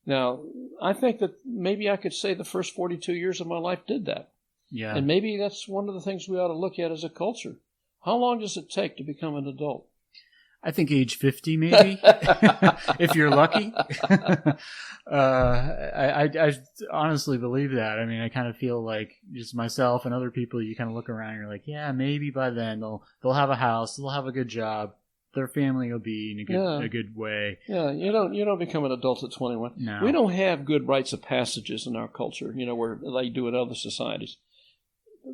Speaker 2: Now, I think that maybe I could say the first 42 years of my life did that.
Speaker 1: Yeah.
Speaker 2: And maybe that's one of the things we ought to look at as a culture. How long does it take to become an adult?
Speaker 1: I think age 50, maybe, if you're lucky. I honestly believe that. I mean, I kind of feel like just myself and other people, you kind of look around and you're like, yeah, maybe by then they'll have a house, they'll have a good job, their family will be in a good way.
Speaker 2: Yeah, you don't become an adult at 21.
Speaker 1: No.
Speaker 2: We don't have good rites of passages in our culture, where they do in other societies.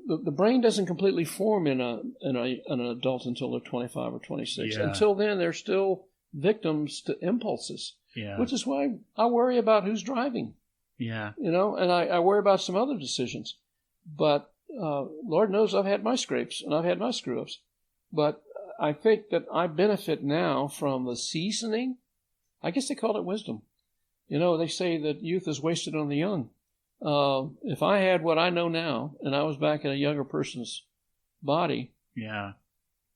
Speaker 2: The brain doesn't completely form in an adult until they're 25 or 26.
Speaker 1: Yeah.
Speaker 2: Until then, they're still victims to impulses, which is why I worry about who's driving.
Speaker 1: Yeah.
Speaker 2: And I worry about some other decisions. But Lord knows I've had my scrapes and I've had my screw-ups. But I think that I benefit now from the seasoning. I guess they call it wisdom. They say that youth is wasted on the young. If I had what I know now, and I was back in a younger person's body,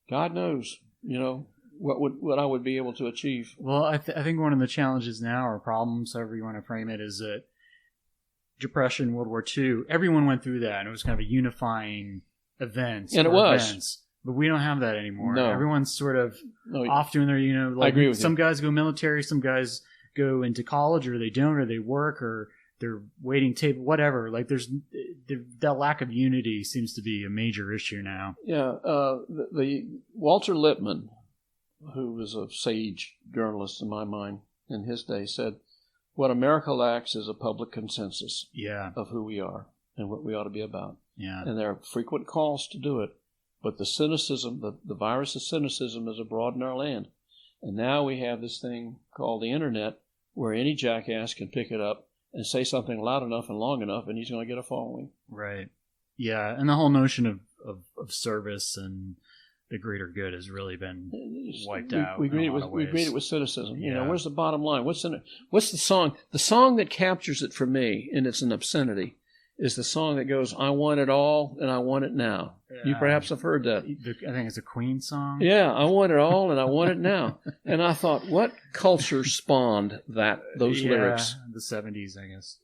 Speaker 2: God knows, what I would be able to achieve.
Speaker 1: Well, I think one of the challenges now, or problems, however you want to frame it, is that Depression, World War II, everyone went through that, and it was kind of a unifying event.
Speaker 2: And it was. Events.
Speaker 1: But we don't have that anymore.
Speaker 2: No.
Speaker 1: Everyone's sort of off doing their,
Speaker 2: I agree with
Speaker 1: some guys go military, some guys go into college, or they don't, or they work, or they're waiting table, whatever. Like that lack of unity seems to be a major issue now.
Speaker 2: Yeah, the Walter Lippmann, who was a sage journalist in my mind in his day, said, "What America lacks is a public consensus of who we are and what we ought to be about."
Speaker 1: Yeah,
Speaker 2: and there are frequent calls to do it, but the cynicism, the virus of cynicism, is abroad in our land, and now we have this thing called the internet, where any jackass can pick it up and say something loud enough and long enough, and he's going to get a following.
Speaker 1: Right. Yeah, and the whole notion of service and the greater good has really been wiped out.
Speaker 2: We greet it with cynicism. Where's the bottom line? What's in it? What's the song? The song that captures it for me, and it's an obscenity, is the song that goes, "I want it all, and I want it now." You perhaps have heard that.
Speaker 1: I think it's a Queen song.
Speaker 2: Yeah, I want it all, and I want it now. And I thought, what culture spawned those lyrics?
Speaker 1: The 70s, I guess.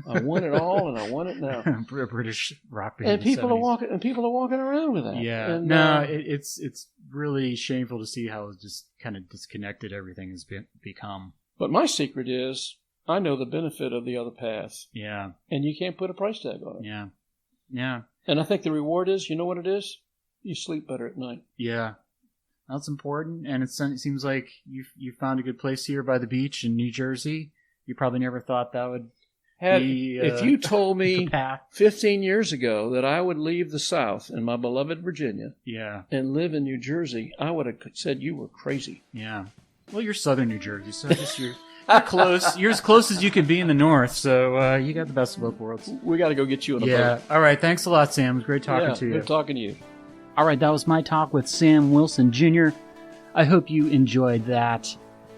Speaker 2: I want it all, and I want it now.
Speaker 1: British rock band.
Speaker 2: And people are walking around with that.
Speaker 1: Yeah.
Speaker 2: And,
Speaker 1: it's really shameful to see how just kind of disconnected everything has become.
Speaker 2: But my secret is, I know the benefit of the other path.
Speaker 1: Yeah.
Speaker 2: And you can't put a price tag on it.
Speaker 1: Yeah. Yeah.
Speaker 2: And I think the reward is, you know what it is? You sleep better at night.
Speaker 1: Yeah. That's important. And it seems like you found a good place here by the beach in New Jersey. You probably never thought that would be
Speaker 2: if you told me 15 years ago that I would leave the South in my beloved Virginia and live in New Jersey, I would have said you were crazy.
Speaker 1: Yeah. Well, you're southern New Jersey, so just you're close. You're as close as you can be in the north, so you got the best of both worlds.
Speaker 2: We got to go get you in a boat.
Speaker 1: All right. Thanks a lot, Sam. It was great talking to you.
Speaker 2: Good talking to you.
Speaker 1: All right, that was my talk with Sam Wilson Jr. I hope you enjoyed that.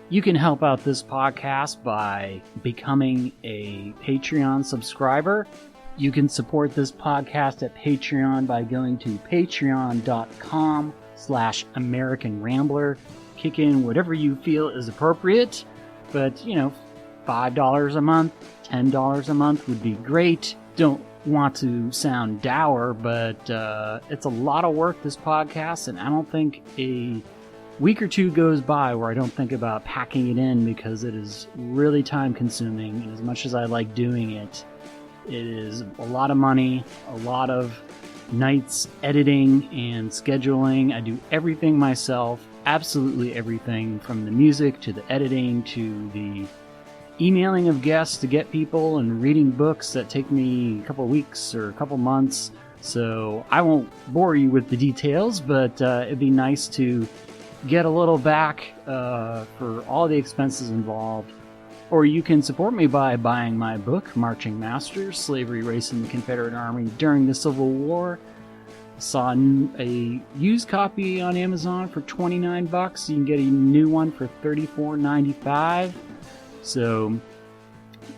Speaker 1: You can help out this podcast by becoming a Patreon subscriber. You can support this podcast at Patreon by going to patreon.com/American Rambler. Kick in whatever you feel is appropriate, but, $5 a month, $10 a month would be great. Don't want to sound dour, but it's a lot of work, this podcast, and I don't think a week or two goes by where I don't think about packing it in, because it is really time consuming, and as much as I like doing it, it is a lot of money, a lot of nights editing and scheduling. I do everything myself, absolutely everything, from the music to the editing to the emailing of guests to get people, and reading books that take me a couple of weeks or a couple months. So I won't bore you with the details, but it'd be nice to get a little back for all the expenses involved. Or you can support me by buying my book, Marching Masters, Slavery, Race, and the Confederate Army During the Civil War. Saw a used copy on Amazon for $29. You can get a new one for $34.95. So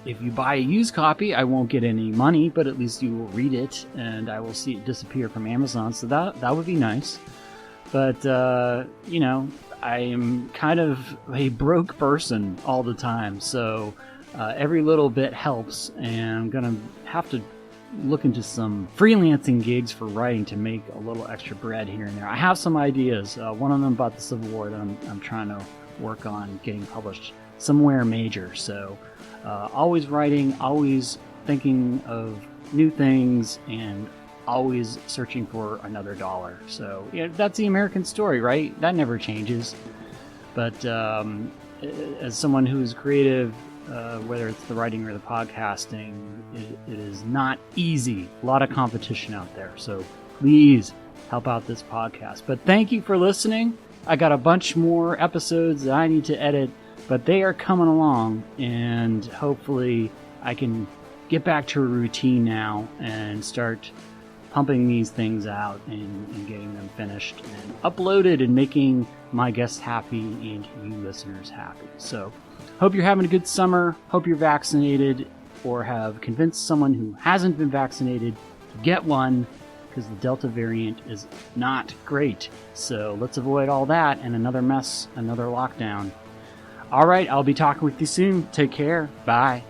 Speaker 1: if you buy a used copy, I won't get any money, but at least you will read it, and I will see it disappear from Amazon. So that would be nice. But, I am kind of a broke person all the time. So every little bit helps, and I'm going to have to look into some freelancing gigs for writing to make a little extra bread here and there. I have some ideas. One of them about the Civil War that I'm trying to work on getting published somewhere major. So always writing, always thinking of new things, and always searching for another dollar. So that's the American story, right? That never changes. But as someone who's creative, whether it's the writing or the podcasting, it is not easy. A lot of competition out there. So please help out this podcast. But thank you for listening. I got a bunch more episodes that I need to edit, but they are coming along, and hopefully I can get back to a routine now and start pumping these things out and getting them finished and uploaded and making my guests happy and you listeners happy. So hope you're having a good summer. Hope you're vaccinated or have convinced someone who hasn't been vaccinated to get one, because the Delta variant is not great. So let's avoid all that and another mess, another lockdown. All right, I'll be talking with you soon. Take care. Bye.